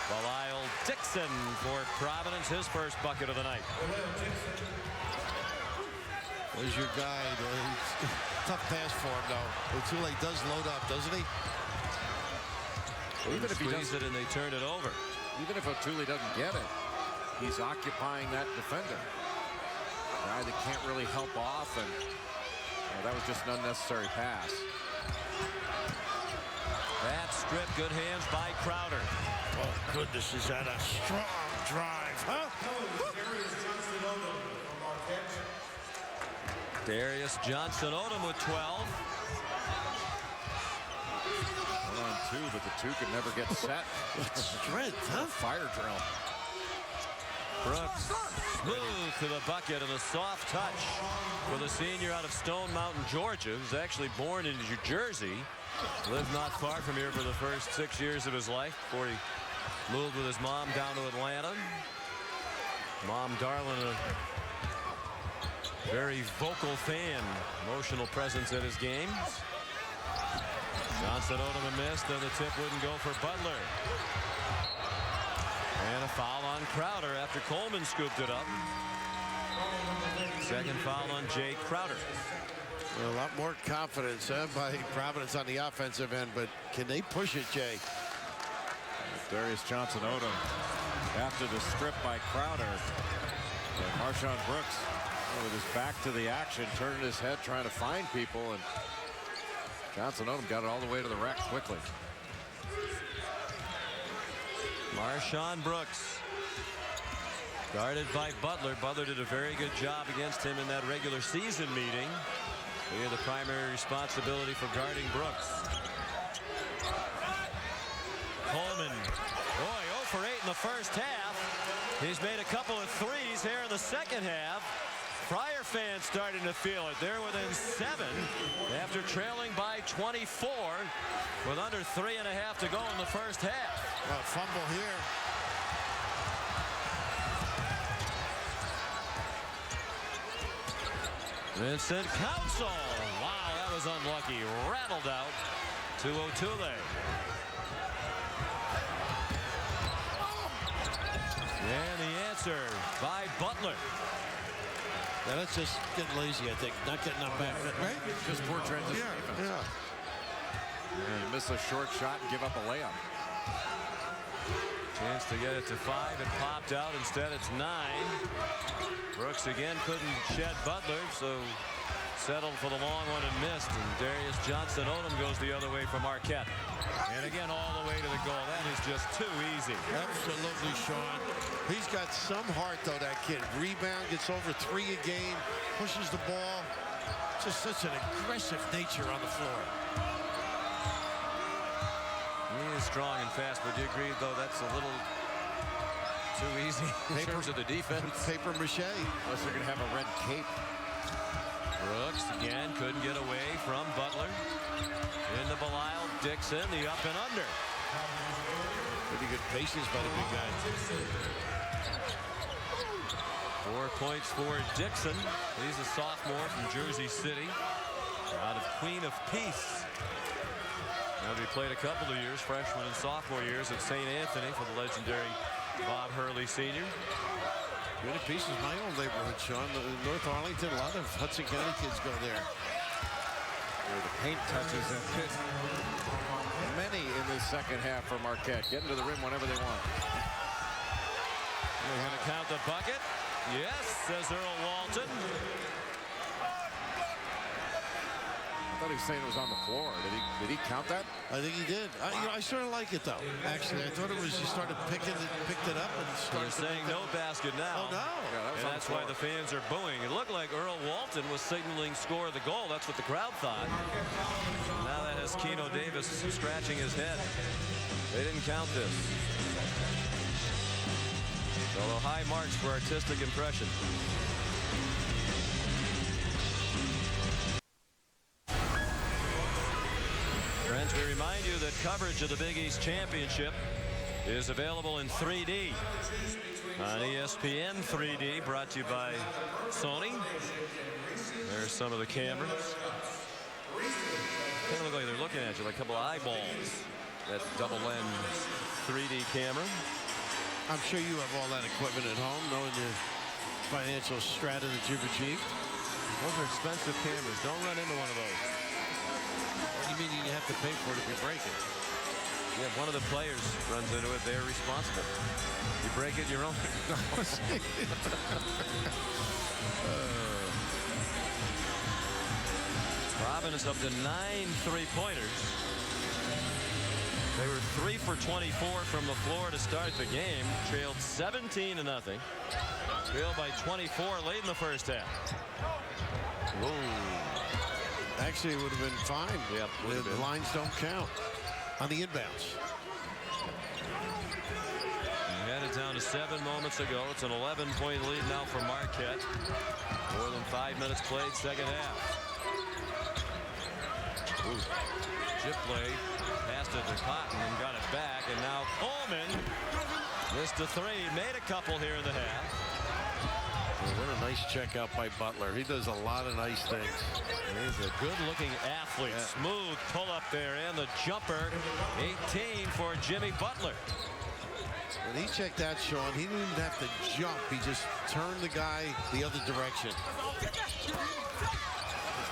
Belial Dixon for Providence, his first bucket of the night. There's your guy. Tough pass for him, though. Otule does load up, doesn't he? Even if he squeeze it and they turn it over. Even if Otule doesn't get it, he's occupying that defender. A guy that can't really help off, and that was just an unnecessary pass. That strip, good hands by Crowder. Oh, goodness, is that a strong drive, huh? Darius Johnson Odom with 12. 1-on-2, but the two could never get set. What strength, huh? Fire drill. Brooks smooth to the bucket and a soft touch for the senior out of Stone Mountain, Georgia, who's actually born in New Jersey. Lived not far from here for the first 6 years of his life before he moved with his mom down to Atlanta. Mom Darlin, a very vocal fan, emotional presence at his games. Johnson Odom a miss, then the tip wouldn't go for Butler. And a foul on Crowder after Coleman scooped it up. Second foul on Jay Crowder. A lot more confidence by Providence on the offensive end, but can they push it, Jay? Darius Johnson Odom after the strip by Crowder. Marshawn Brooks with his back to the action, turning his head, trying to find people, and Johnson Odom got it all the way to the rack quickly. Marshawn Brooks guarded by Butler. Butler did a very good job against him in that regular season meeting. He had the primary responsibility for guarding Brooks. Coleman, boy, 0 for 8 in the first half. He's made a couple of threes here in the second half. Friar fans starting to feel it. They're within 7 after trailing by 24 with under 3.5 to go in the first half. Well, fumble here. Vincent Council. Wow, that was unlucky. Rattled out to Otule. And the answer by Butler. Now that's just getting lazy, I think. Not getting up back, right? Just poor transition. Yeah. And miss a short shot and give up a layup. Chance to get it to 5. It popped out. Instead, it's 9. Brooks again couldn't shed Butler, so settled for the long one and missed. And Darius Johnson Odom goes the other way for Marquette. And again, all the way to the goal. That is just too easy. Absolutely, Sean. He's got some heart, though, that kid. Rebound, gets over 3 a game, pushes the ball. Just such an aggressive nature on the floor. He is strong and fast, but do you agree, though, that's a little too easy in terms of the defense? Paper mache. Unless they're going to have a red cape. Brooks again couldn't get away from Butler. Into Belial Dixon, the up and under. Pretty good patience by the big guy. 4 points for Dixon. He's a sophomore from Jersey City, out of Queen of Peace. Now he played a couple of years, freshman and sophomore years at St. Anthony for the legendary Bob Hurley Sr. Queen of Peace is my old neighborhood, Sean. North Arlington, a lot of Hudson County kids go there. Where the paint touches and many in the second half for Marquette. Getting to the rim whenever they want. They're going to count the bucket. Yes, says Earl Walton. I thought he was saying it was on the floor. Did he count that? I think he did. I sort of like it, though. Actually, I thought it was he started picked it up and started saying no basket now. Oh, no. Yeah, And that's why the fans are booing. It looked like Earl Walton was signaling score of the goal. That's what the crowd thought. Now that has Keno Davis scratching his head. They didn't count this. Although high marks for artistic impression. Friends, we remind you that coverage of the Big East Championship is available in 3D on ESPN 3D, brought to you by Sony. There's some of the cameras. Kind of look like they're looking at you like a couple of eyeballs. That double lens 3D camera. I'm sure you have all that equipment at home, knowing the financial strata that you've achieved. Those are expensive cameras. Don't run into one of those. What do you mean you have to pay for it if you break it? Yeah, if one of the players runs into it, they're responsible. You break it, you're own. Providence up to 9 3-pointers. They were 3 for 24 from the floor to start the game. Trailed 17-0. Trailed by 24 late in the first half. Whoa. Actually, it would have been fine. Yep, the lines don't count on the inbounds. Had it down to 7 moments ago. It's an 11-point lead now for Marquette. More than 5 minutes played, second half. Chip play, passed it to Cotton and got it back, and now Coleman missed a 3, made a couple here in the half. What a nice check out by Butler. He does a lot of nice things. He's a good-looking athlete. Yeah. Smooth pull-up there, and the jumper. 18 for Jimmy Butler. When he checked that, Sean, he didn't even have to jump. He just turned the guy the other direction.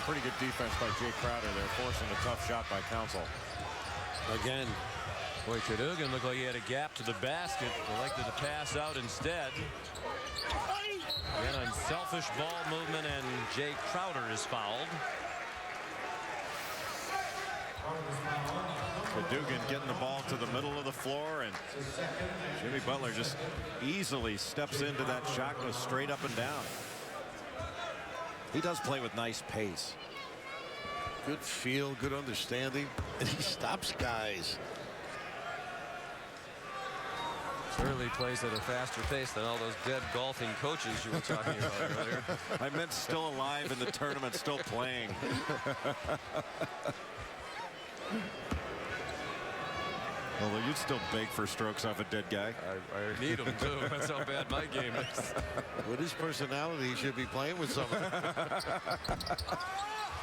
Pretty good defense by Jay Crowder there, forcing a tough shot by Council. Again, boy, Cadogan looked like he had a gap to the basket. Elected to pass out instead. Again, unselfish ball movement, and Jay Crowder is fouled. Cadogan getting the ball to the middle of the floor, and Jimmy Butler just easily steps into that shot, goes straight up and down. He does play with nice pace. Good feel, good understanding, and he stops guys. Certainly plays at a faster pace than all those dead golfing coaches you were talking about earlier. I meant still alive in the tournament, still playing. Although you'd still beg for strokes off a dead guy. I need them too. That's how bad my game is. With his personality, he should be playing with someone.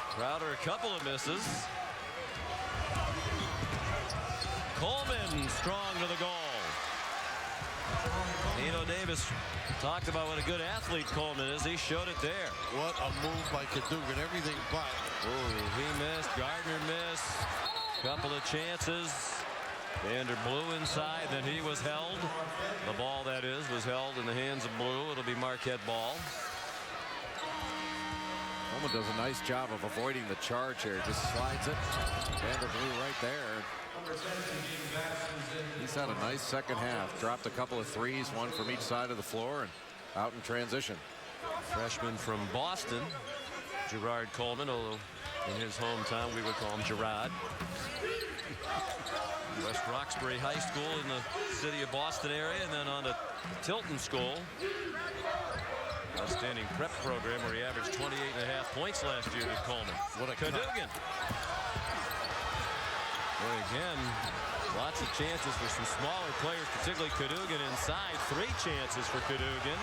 Crowder, a couple of misses. Coleman strong to the goal. Nino Davis talked about what a good athlete Coleman is. He showed it there. What a move by Cadogan. Everything but. Oh, he missed. Gardner missed. Couple of chances. Vander Blue inside, then he was held. The ball, that is, was held in the hands of Blue. It'll be Marquette ball. Coleman does a nice job of avoiding the charge here. Just slides it. Vander Blue right there. He's had a nice second half. Dropped a couple of threes, one from each side of the floor, and out in transition. Freshman from Boston, Gerard Coleman, although in his hometown we would call him Gerard. West Roxbury High School in the city of Boston area, and then on to Tilton School. Outstanding prep program where he averaged 28.5 points last year with Coleman. What a Cadogan. Well, again, lots of chances for some smaller players, particularly Cadogan inside. 3 chances for Cadogan.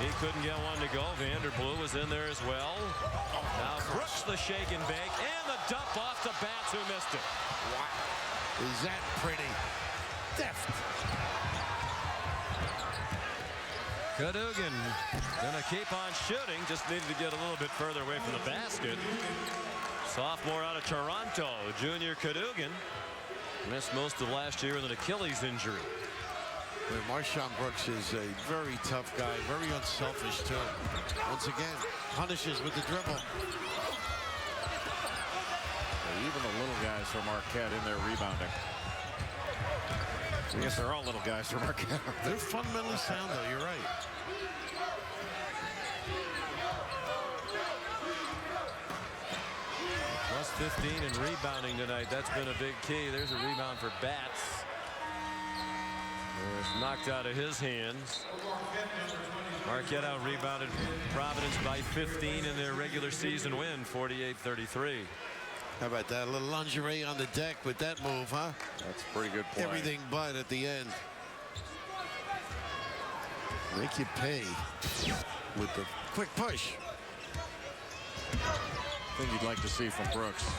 He couldn't get one to go. Vander Blue was in there as well. Now Brooks the shake and bake, and the dump off to Batts, who missed it. Wow. Is that pretty? Deft. Cadogan gonna keep on shooting. Just needed to get a little bit further away from the basket. Sophomore out of Toronto, junior Cadogan. Missed most of last year with an Achilles injury. Marshawn Brooks is a very tough guy, very unselfish too. Once again, punishes with the dribble. Even the little guys from Marquette in there rebounding. I guess they're all little guys from Marquette. They're fundamentally sound, though. You're right. Plus 15 in rebounding tonight. That's been a big key. There's a rebound for Batts. knocked out of his hands. Marquette out rebounded Providence by 15 in their regular season win, 48-33. How about that? A little lingerie on the deck with that move, huh? That's a pretty good play. Everything but at the end. Make you pay with the quick push. Thing you'd like to see from Brooks.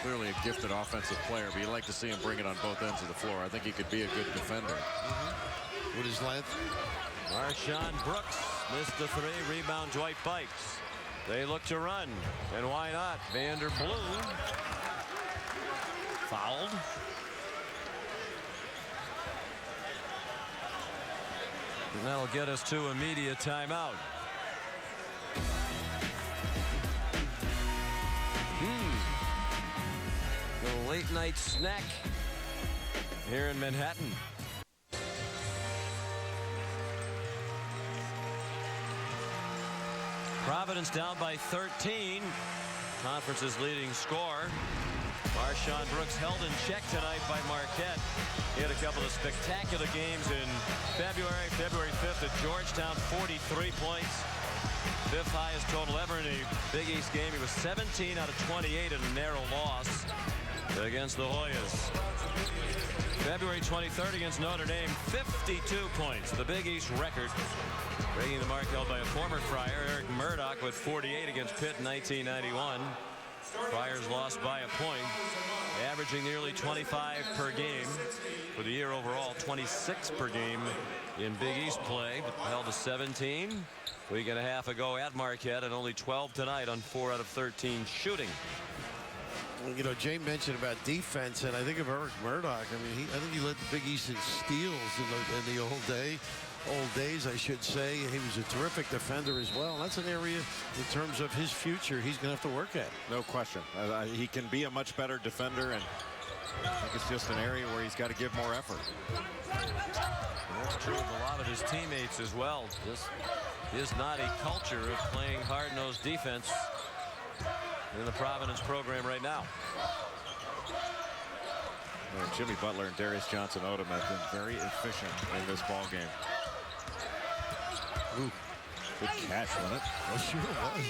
Clearly a gifted offensive player, but you'd like to see him bring it on both ends of the floor. I think he could be a good defender. With his length. Marshawn Brooks missed the three. Rebound Dwight Bikes. They look to run, and why not? Vander Blue fouled. And that'll get us to a media timeout. The late night snack here in Manhattan. Providence down by 13. Conference's leading scorer. Marshawn Brooks held in check tonight by Marquette. He had a couple of spectacular games in February 5th at Georgetown, 43 points. Fifth highest total ever in a Big East game. He was 17 out of 28 in a narrow loss against the Hoyas. February 23rd against Notre Dame, 52 points, the Big East record, breaking the mark held by a former Friar, Eric Murdoch, with 48 against Pitt in 1991. Friars lost by a point, averaging nearly 25 per game. For the year overall, 26 per game in Big East play, but held to 17 a week and a half ago at Marquette, and only 12 tonight on 4 out of 13 shooting. You know, Jay mentioned about defense, and I think of Eric Murdoch. I mean, I think he led the Big East in steals in the old days, I should say. He was a terrific defender as well. That's an area in terms of his future he's going to have to work at. No question. He can be a much better defender, and I think it's just an area where he's got to give more effort. And that's true of a lot of his teammates as well. This is not a culture of playing hard-nosed defense in the Providence program right now. Jimmy Butler and Darius Johnson-Odom have been very efficient in this ball game. Ooh, good catch, wasn't it? Oh, sure it was.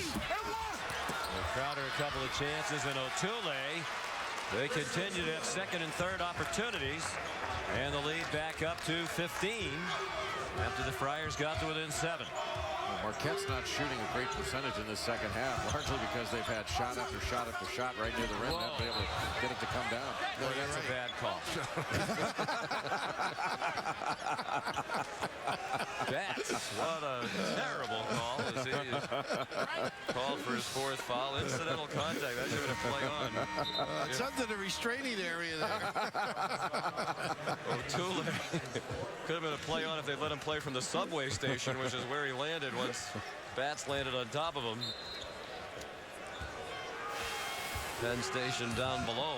Crowder a couple of chances, and O'Toole, they continue to have second and third opportunities, and the lead back up to 15 after the Friars got to within 7. Marquette's not shooting a great percentage in this second half, largely because they've had shot after shot after shot right near the rim. Not been able to get it to come down. Boy, that's a bad call. Bats, what a terrible call. As he called for his fourth foul. Incidental contact. That should have been a play on. It's under the restraining area there. O'Toole could have been a play on if they let him play from the subway station, which is where he landed once Bats landed on top of him. Penn Station down below.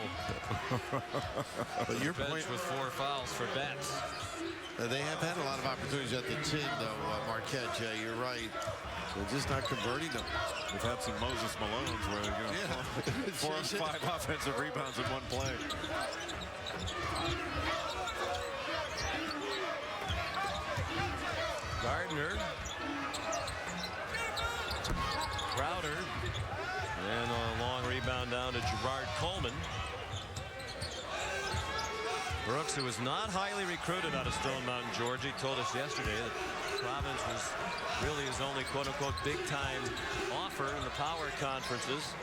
But your bench point with 4 fouls for Bats. They have had a lot of opportunities at the tin, though, Marquette, Jay. You're right. They're just not converting them. We've had some Moses Malones where, you know, 4 or 5 offensive rebounds in one play. Gardner. Crowder. And a long rebound down to Gerard Coleman. Brooks, who was not highly recruited out of Stone Mountain, Georgia, told us yesterday that Providence was really his only quote-unquote big-time offer in the power conferences.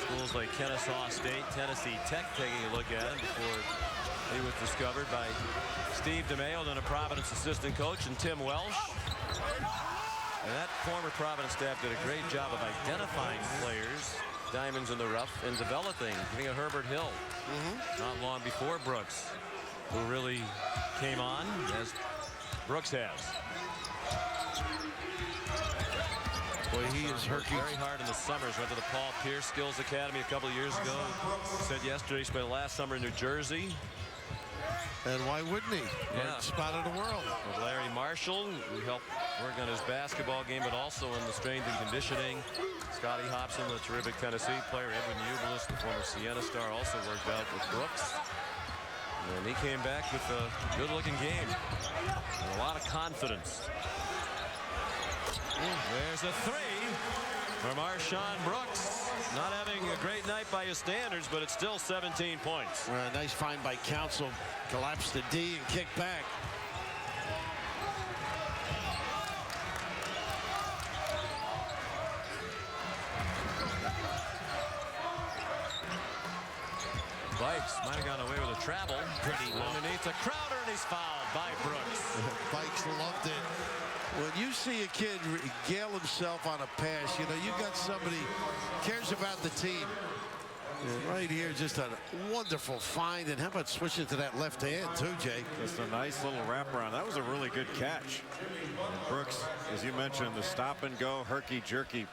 Schools like Kennesaw State, Tennessee Tech taking a look at him before he was discovered by Steve DeMayo, then a Providence assistant coach, and Tim Welsh. And that former Providence staff did a great job of identifying players, diamonds in the rough, and developing. Getting a Herbert Hill not long before Brooks, who really came on as Brooks has. Boy, he is working very hard in the summers. Went to the Paul Pierce Skills Academy a couple of years ago. Said yesterday he spent last summer in New Jersey. And why wouldn't he? Yeah. Right spot of the world. With Larry Marshall, who helped work on his basketball game, but also in the strength and conditioning. Scotty Hobson, the terrific Tennessee player. Edwin Ubelis, the former Siena star, also worked out with Brooks. And he came back with a good-looking game. And a lot of confidence. There's a three from Marshawn Brooks. Not having a great night by his standards, but it's still 17 points. Nice find by Council. Collapsed the D and kicked back. Bikes might have gone away with a travel. Pretty underneath the Crowder, and he's fouled by Brooks. Bikes loved it. When you see a kid regale himself on a pass, you know, you got somebody cares about the team. And right here, just a wonderful find. And how about switching to that left hand, too, Jay? Just a nice little wraparound. That was a really good catch. And Brooks, as you mentioned, the stop and go, herky-jerky,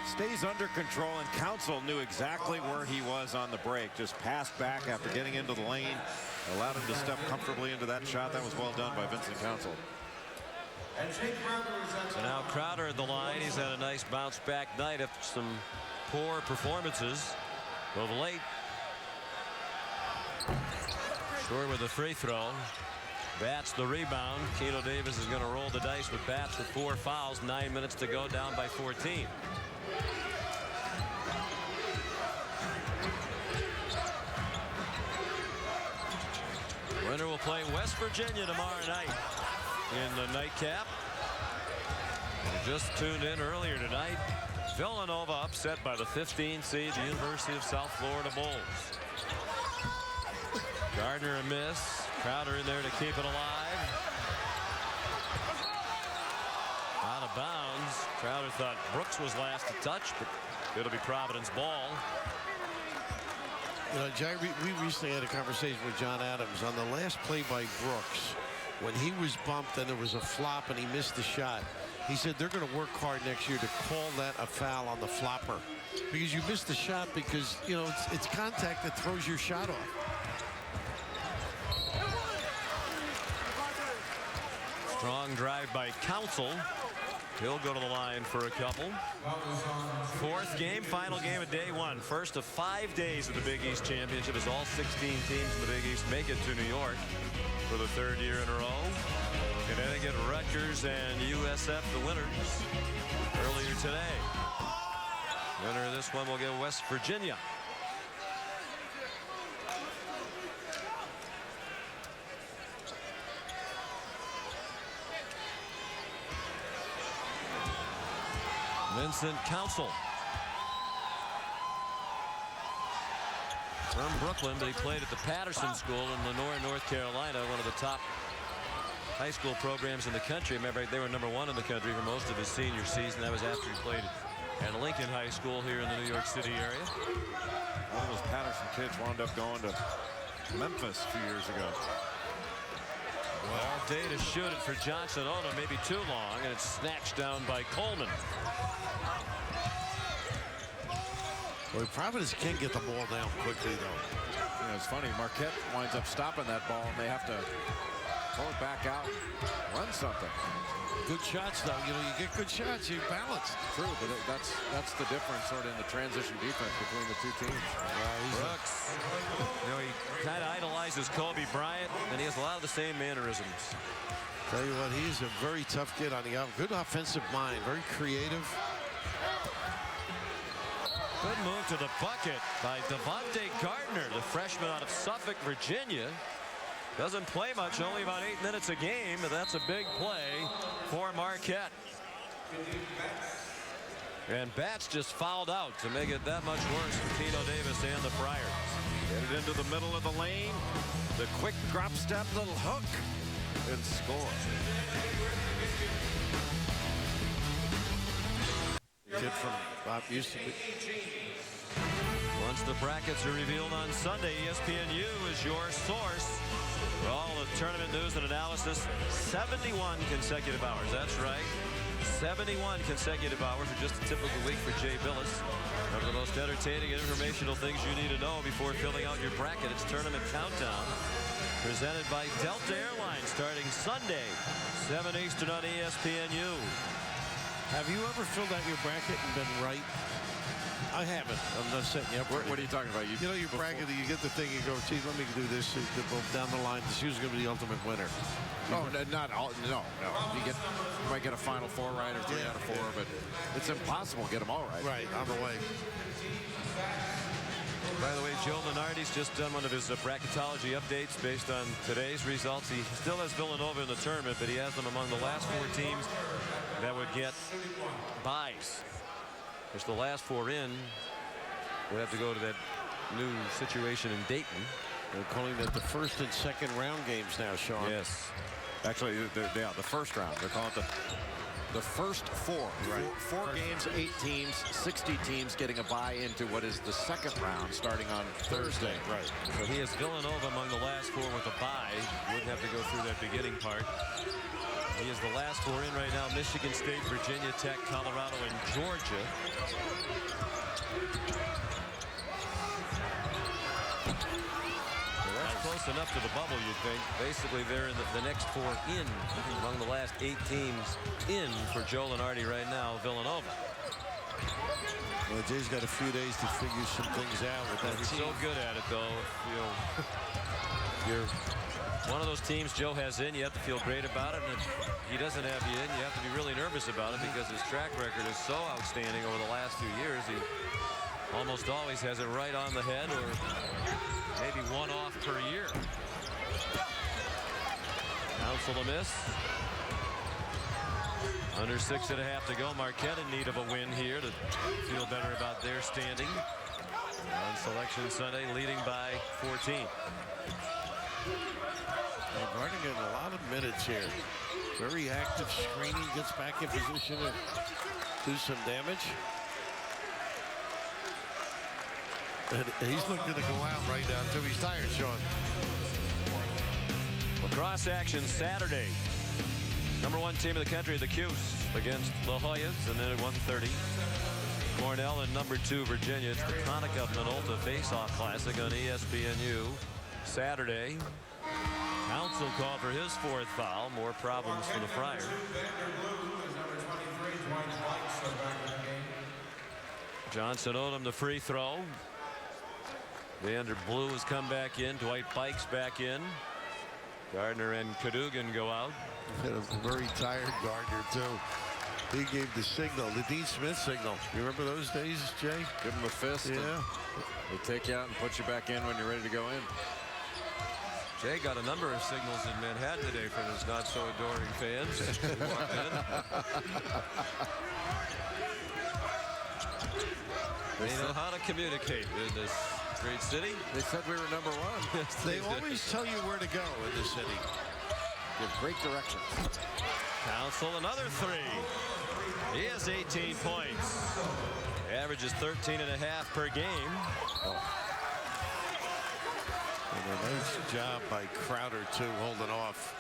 stays under control, and Council knew exactly where he was on the break. Just passed back after getting into the lane. Allowed him to step comfortably into that shot. That was well done by Vincent Council. So now Crowder at the line. He's had a nice bounce back night after some poor performances of late. Short with a free throw. Bats the rebound. Keno Davis is going to roll the dice with Bats with 4 fouls. 9 minutes to go, down by 14. Winner will play West Virginia tomorrow night in the nightcap. We just tuned in earlier tonight. Villanova upset by the 15 seed, the University of South Florida Bulls. Gardner a miss. Crowder in there to keep it alive. Out of bounds. Crowder thought Brooks was last to touch, but it'll be Providence ball. You know, Jay, we recently had a conversation with John Adams on the last play by Brooks. When he was bumped and there was a flop and he missed the shot, he said they're going to work hard next year to call that a foul on the flopper. Because you missed the shot because, you know, it's contact that throws your shot off. Strong drive by Council. He'll go to the line for a couple. 4th game, final game of day 1. First of 5 days of the Big East Championship as all 16 teams in the Big East make it to New York for the 3rd year in a row. Connecticut, Rutgers, and USF the winners earlier today. Winner of this one will get West Virginia. Vincent Council from Brooklyn, but he played at the Patterson School in Lenore, North Carolina, one of the top high school programs in the country. Remember, they were #1 in the country for most of his senior season. That was after he played at Lincoln High School here in the New York City area. One of those Patterson kids wound up going to Memphis a few years ago. All day to shoot it for Johnson. Oh, no, maybe too long, and it's snatched down by Coleman. Well, Providence can't get the ball down quickly, though. You know, it's funny. Marquette winds up stopping that ball, and they have to pull it back out, run something. Good shots, though. You know, you get good shots, you balance. True, but that's the difference sort of in the transition defense between the two teams. Brooks, you know, he kind of idolizes Kobe Bryant, and he has a lot of the same mannerisms. Tell you what, he's a very tough kid on the good offensive mind, very creative. Good move to the bucket by Devontae Gardner, the freshman out of Suffolk, Virginia. Doesn't play much, only about 8 minutes a game, but that's a big play for Marquette. And Bats just fouled out to make it that much worse for Keno Davis and the Friars. Get it into the middle of the lane. The quick drop step, little hook, and score. Kid from Bob Houston. Once the brackets are revealed on Sunday, ESPNU is your source for all the tournament news and analysis. 71 consecutive hours. That's right. 71 consecutive hours for just a typical week for Jay Billis. One of the most entertaining and informational things you need to know before filling out your bracket. It's Tournament Countdown, presented by Delta Airlines, starting Sunday, 7 Eastern on ESPNU. Have you ever filled out your bracket and been right? I haven't. I'm not setting you up. What are you talking about? You know, you're bragging that you get the thing, you go, gee, let me do this. Down the line, this is going to be the ultimate winner. Oh, not all. No. You might get a Final Four right or 3 out of 4, but it's impossible to get them all right. Right, on the way. By the way, Joe Lunardi's just done one of his bracketology updates based on today's results. He still has Villanova in the tournament, but he has them among the last 4 teams that would get buys. Which the last 4 in would have to go to that new situation in Dayton. They're calling that the first and second round games now, Sean. Yes. Actually, the first round. They're calling it the first 4. Right. 4 games, 8 teams, 60 teams getting a bye into what is the second round starting on Thursday. Right. So he has Villanova among the last 4 with a bye. Wouldn't have to go through that beginning part. He is the last 4 in right now. Michigan State, Virginia Tech, Colorado, and Georgia. Well, that's close enough to the bubble, you'd think. Basically, they're in the next 4 in among the last 8 teams in for Joe Lunardi right now, Villanova. Well, Jay's got a few days to figure some things out with that He's team. so good at it, though. You're one of those teams Joe has in. You have to feel great about it. And if he doesn't have you in, you have to be really nervous about it because his track record is so outstanding over the last few years. He almost always has it right on the head or maybe 1 off per year. Council a miss. Under 6.5 to go. Marquette in need of a win here to feel better about their standing. On Selection Sunday, leading by 14. Gardner getting a lot of minutes here. Very active screening, gets back in position to do some damage. And he's looking to go out right now until he's tired, Sean. Lacrosse action Saturday. #1 team in the country, the Cuse, against La Joyas, and then at 1:30. Cornell and #2 Virginia. It's the Conica Minolta Face-Off Classic on ESPNU Saturday. Council called for his 4th foul. More problems for the Friars. Johnson Odom the free throw. Vander Blue has come back in. Dwight Bikes back in. Gardner and Cadogan go out. Had a very tired Gardner, too. He gave the signal, the Dean Smith signal. You remember those days, Jay? Give them a fist. Yeah. They take you out and put you back in when you're ready to go in. Jay got a number of signals in Manhattan today from his not so adoring fans. He walked in. They know how to communicate in this great city. They said we were #1. Yes, They always tell you where to go in this city. Give great directions. Council another 3. He has 18 points. Averages 13.5 per game. And a nice job by Crowder, too, holding off.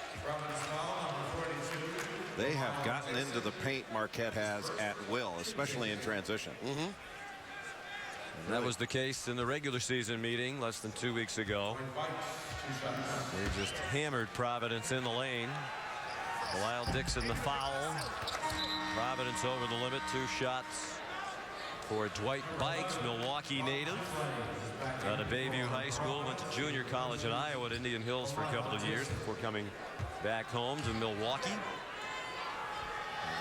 They have gotten into the paint, Marquette has, at will, especially in transition. That was the case in the regular season meeting less than 2 weeks ago. They just hammered Providence in the lane. Lyle Dixon the foul. Providence over the limit. 2 shots for Dwight Bikes, Milwaukee native. Out of Bayview High School, went to junior college at Iowa at Indian Hills for a couple of years before coming back home to Milwaukee.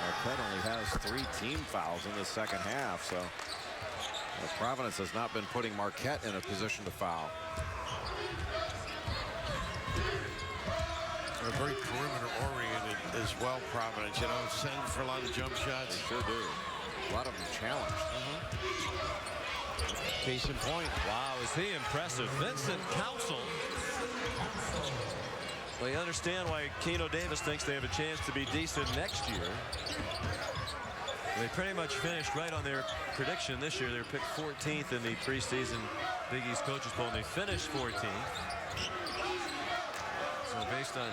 Marquette only has 3 team fouls in the second half, so Providence has not been putting Marquette in a position to foul. They're very perimeter oriented as well, Providence. You know, setting for a lot of jump shots. They sure do. A lot of them challenged. Case in point. Wow, is he impressive. Vincent Council. Well, you understand why Keno Davis thinks they have a chance to be decent next year. They pretty much finished right on their prediction this year. They were picked 14th in the preseason Big East Coaches Poll, and they finished 14th. So based on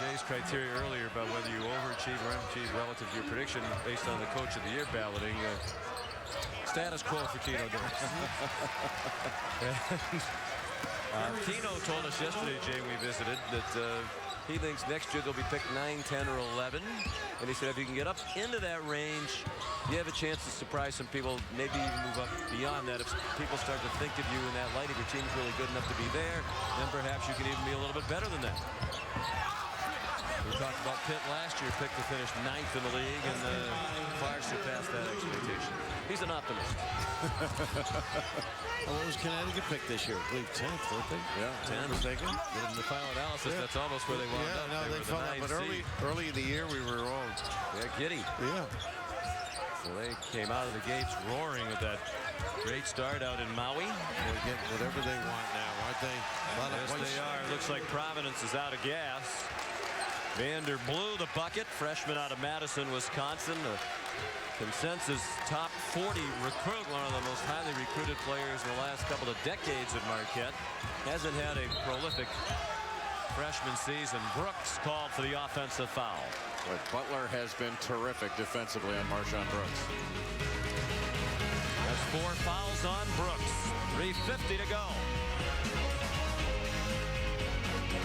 Jay's criteria earlier about whether you overachieve or underachieve relative to your prediction based on the Coach of the Year balloting, status quo for Keno Davis. Keno told us yesterday, Jay, we visited, that He thinks next year they'll be picked 9, 10, or 11. And he said if you can get up into that range, you have a chance to surprise some people, maybe even move up beyond that. If people start to think of you in that light, if your team's really good enough to be there, then perhaps you can even be a little bit better than that. We talked about Pitt last year, picked to finish 9th in the league, and far surpassed that expectation. He's an optimist. What was Connecticut picked this year? I believe 10th, weren't they? Yeah, 10 mistaken. But in the final analysis, that's almost where they wound up. No, they fell out, but early in the year we were all giddy. Yeah. So they came out of the gates roaring with that great start out in Maui. They're getting whatever they want now, aren't they? Yes, they are. Looks like Providence is out of gas. Vander blew the bucket, freshman out of Madison, Wisconsin. The consensus top 40 recruit, one of the most highly recruited players in the last couple of decades at Marquette. Hasn't had a prolific freshman season. Brooks called for the offensive foul. But Butler has been terrific defensively on Marshawn Brooks. That's 4 fouls on Brooks. 3:50 to go.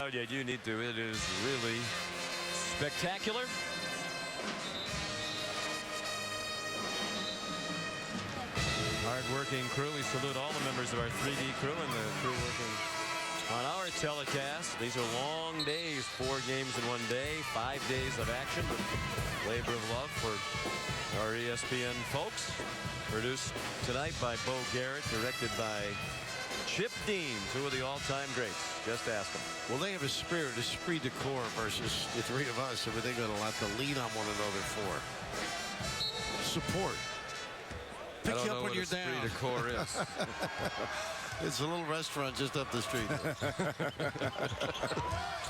Oh, yeah, you need to. It is really spectacular. Hard-working crew. We salute all the members of our 3D crew and the crew working on our telecast. These are long days, 4 games in 1 day, 5 days of action. Labor of love for our ESPN folks. Produced tonight by Bo Garrett, directed by Chip Dean, 2 of the all-time greats. Just ask them. Well, they have a spirit, esprit de corps versus the 3 of us. I mean, they've got a lot to lean on one another for. Support. Pick you up when you're down. Esprit de corps is. It's a little restaurant just up the street.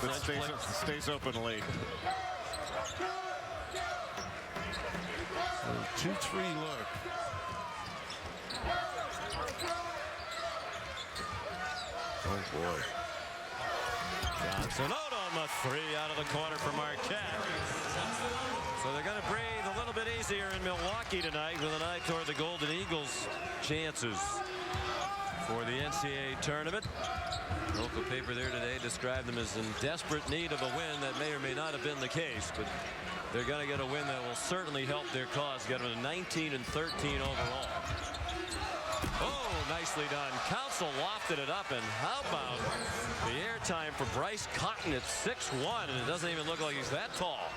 That stays open late. 2-3 look. Oh, boy. Johnson out on the 3 out of the corner for Marquette. So they're going to breathe a little bit easier in Milwaukee tonight with an eye toward the Golden Eagles' chances for the NCAA tournament. The local paper there today described them as in desperate need of a win. That may or may not have been the case, but they're going to get a win that will certainly help their cause. Get them to 19 and 13 overall. Oh, nicely done. Council lofted it up, and how about the airtime for Bryce Cotton at 6'1", and it doesn't even look like he's that tall.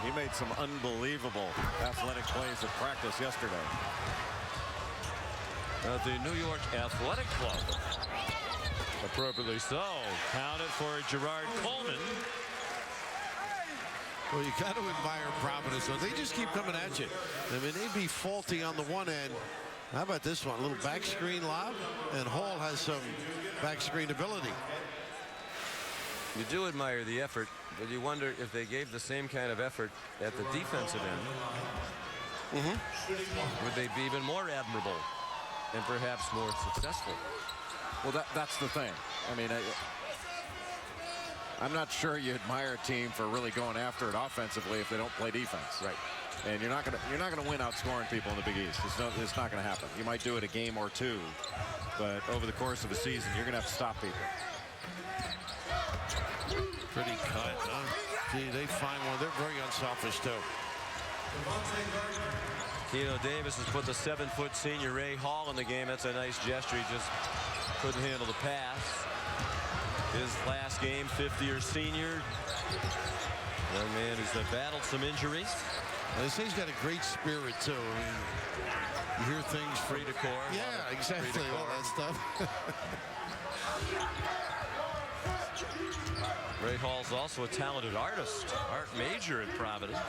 He made some unbelievable athletic plays at practice yesterday. The New York Athletic Club, appropriately so, counted for Gerard Coleman. Well, you got to admire Providence. They just keep coming at you. I mean, they'd be faulty on the one end. How about this one? A little back screen lob, and Hall has some back screen ability. You do admire the effort, but you wonder if they gave the same kind of effort at the defensive end. Would they be even more admirable and perhaps more successful? Well, that's the thing. I mean, I'm not sure you admire a team for really going after it offensively if they don't play defense. Right. And you're not gonna win outscoring people in the Big East. It's not gonna happen. You might do it a game or 2, but over the course of a season, you're gonna have to stop people. Pretty cut, huh? Gee, they find one. They're very unselfish, too. Keno Davis has put the 7-foot senior Ray Hall in the game. That's a nice gesture. He just couldn't handle the pass. His last game, 5th-year senior. Young man who's battled some injuries. They say he's got a great spirit, too. I mean, you hear things from... Free to core. Yeah, exactly. All that stuff. Ray Hall's also a talented artist. Art major at Providence.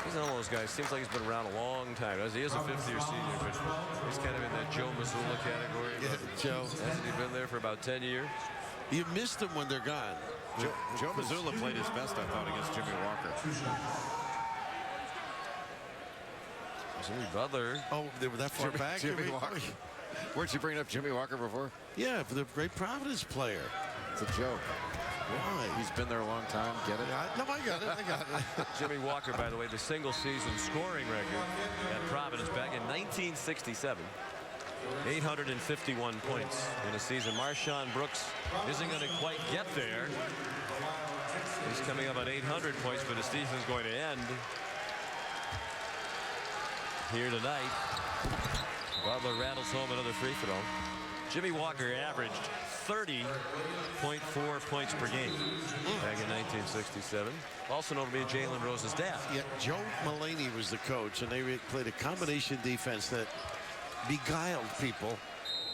He's one of those guys. Seems like he's been around a long time. He is a 5th-year senior, but he's kind of in that Joe Mazzulla category. Yeah, Joe. Hasn't he been there for about 10 years? You missed them when they're gone. Joe Mazzulla played his best, I thought, against Jimmy Walker. Jimmy Butler. Oh, they were that far back? Jimmy Walker. Weren't you bringing up Jimmy Walker before? Yeah, for the great Providence player. It's a joke. Why? He's been there a long time. Get it? No, I got it. Jimmy Walker, by the way, the single-season scoring record at Providence back in 1967. 851 points in a season. Marshawn Brooks isn't going to quite get there. He's coming up on 800 points, but his season's going to end here tonight. Butler rattles home another free throw. Jimmy Walker averaged 30.4 points per game back in 1967. Also known to be Jalen Rose's dad. Yeah, Joe Mulaney was the coach, and they played a combination defense that beguiled people,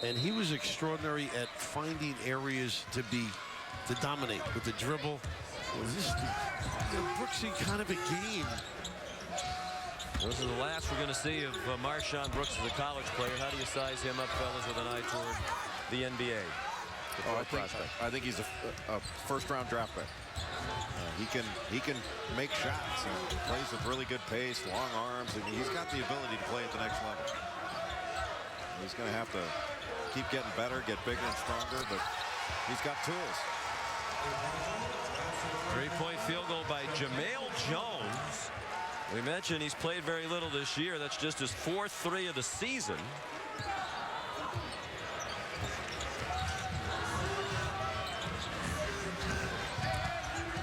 and he was extraordinary at finding areas to dominate with the dribble. It was just a Brooksy kind of a game. This is the last we're going to see of Marshawn Brooks as a college player. How do you size him up, fellas, with an eye toward the NBA? I think he's a first-round draft pick. He can make shots. He plays with really good pace, long arms, and he's got the ability to play at the next level. He's going to have to keep getting better, get bigger and stronger, but he's got tools. Three-point field goal by Jamale Jones. We mentioned he's played very little this year. That's just his 4th three of the season.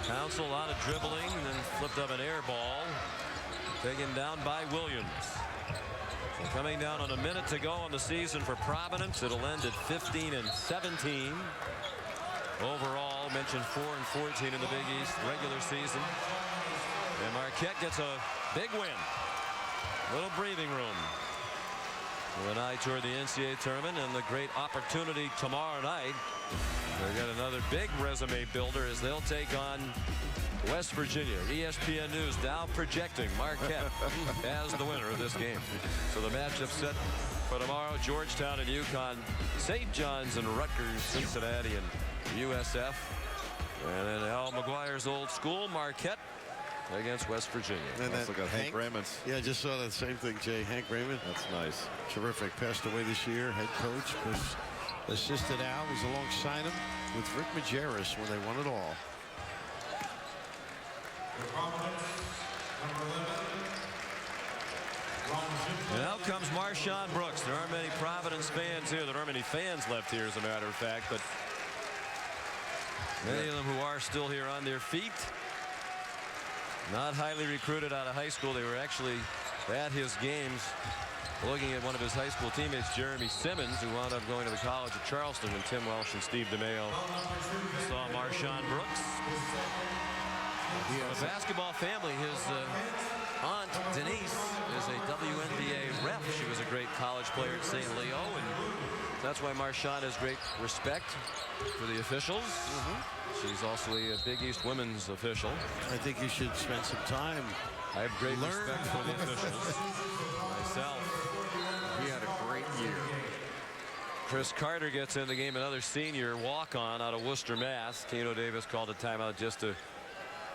Council on a dribbling and then flipped up an air ball. Taken down by Williams. So coming down on a minute to go on the season for Providence. It'll end at 15-17. Overall, mentioned 4-14 in the Big East regular season. And Marquette gets a big win. Little breathing room. With an eye toward the NCAA tournament and the great opportunity tomorrow night. They've got another big resume builder as they'll take on West Virginia. ESPN News now projecting Marquette as the winner of this game. So the matchup set for tomorrow: Georgetown and UConn, St. John's and Rutgers, Cincinnati and USF. And then Al McGuire's old school, Marquette against West Virginia. And let's look at Hank Raymond's. Yeah, I just saw that same thing, Jay. Hank Raymond. That's nice. Terrific. Passed away this year. Head coach. Assisted Al, was alongside him with Rick Majerus when they won it all. And out comes Marshawn Brooks. There aren't many Providence fans here. There aren't many fans left here, as a matter of fact, but many of them who are still here on their feet. Not highly recruited out of high school. They were actually at his games looking at one of his high school teammates, Jeremy Simmons, who wound up going to the College of Charleston when Tim Welsh and Steve DeMayo saw Marshawn Brooks. A basketball family. His aunt, Denise, is a WNBA rep. She was a great college player at St. Leo, and that's why Marshawn has great respect for the officials. She's also a Big East women's official. I think you should spend some time. I have great respect for the officials myself. He had a great year. Chris Carter gets in the game, another senior walk-on out of Worcester, Mass. Tino Davis called a timeout just to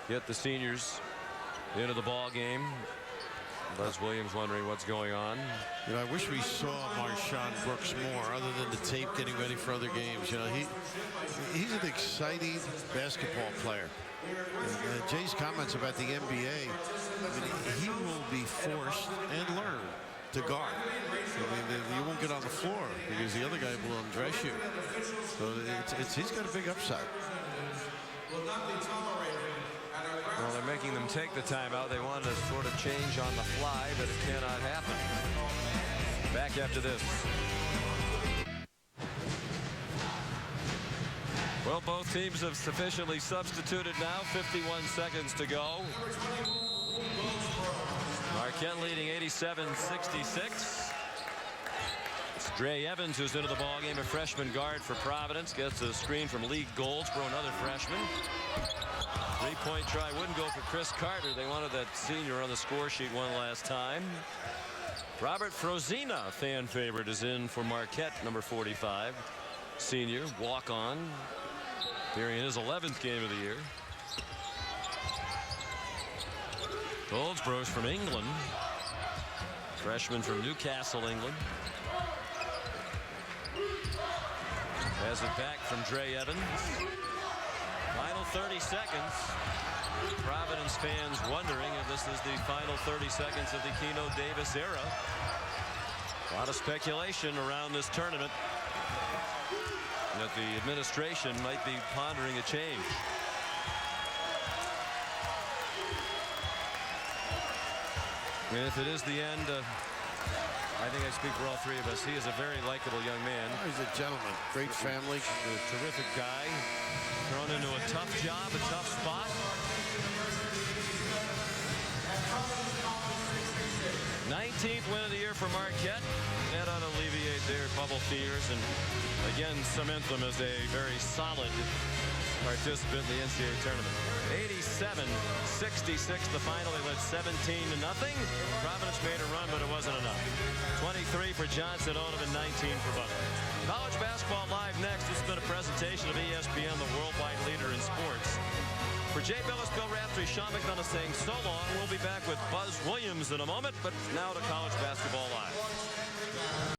get the seniors into the ball game. Buzz Williams wondering what's going on. You know, I wish we saw Marshawn Brooks more, other than the tape getting ready for other games. You know, he's an exciting basketball player. And, Jay's comments about the NBA, I mean, he will be forced and learn to guard. I mean, you won't get on the floor because the other guy will undress you. So he's got a big upside. Well, they're making them take the timeout. They wanted to sort of change on the fly, but it cannot happen. Back after this. Well, both teams have sufficiently substituted now. 51 seconds to go. Marquette leading 87-66. It's Dre Evans who's into the ballgame, a freshman guard for Providence. Gets a screen from Lee Goldsboro, another freshman. Three-point try wouldn't go for Chris Carter. They wanted that senior on the score sheet one last time. Robert Frozina, fan favorite, is in for Marquette, number 45. Senior, walk-on. Appearing in his 11th game of the year. Goldsboro's from England. Freshman from Newcastle, England. Has it back from Dre Evans. Final 30 seconds. Providence fans wondering if this is the final 30 seconds of the Keno Davis era. A lot of speculation around this tournament that the administration might be pondering a change. And if it is the end, I think I speak for all three of us. He is a very likable young man. Oh, he's a gentleman. Great family. A terrific guy. Thrown into a tough job, a tough spot. 19th win of the year for Marquette. That ought to alleviate their bubble fears and again cement them as a very solid participant in the NCAA tournament. 87-66 the final. They led 17-0. Providence made a run, but it wasn't enough. 23 for Johnson, Odom, and 19 for Butler. College basketball live next. This has been a presentation of ESPN, the worldwide leader in sports. For Jay Billis, Bill Raftery, Sean McDonough saying so long. We'll be back with Buzz Williams in a moment, but now to college basketball live.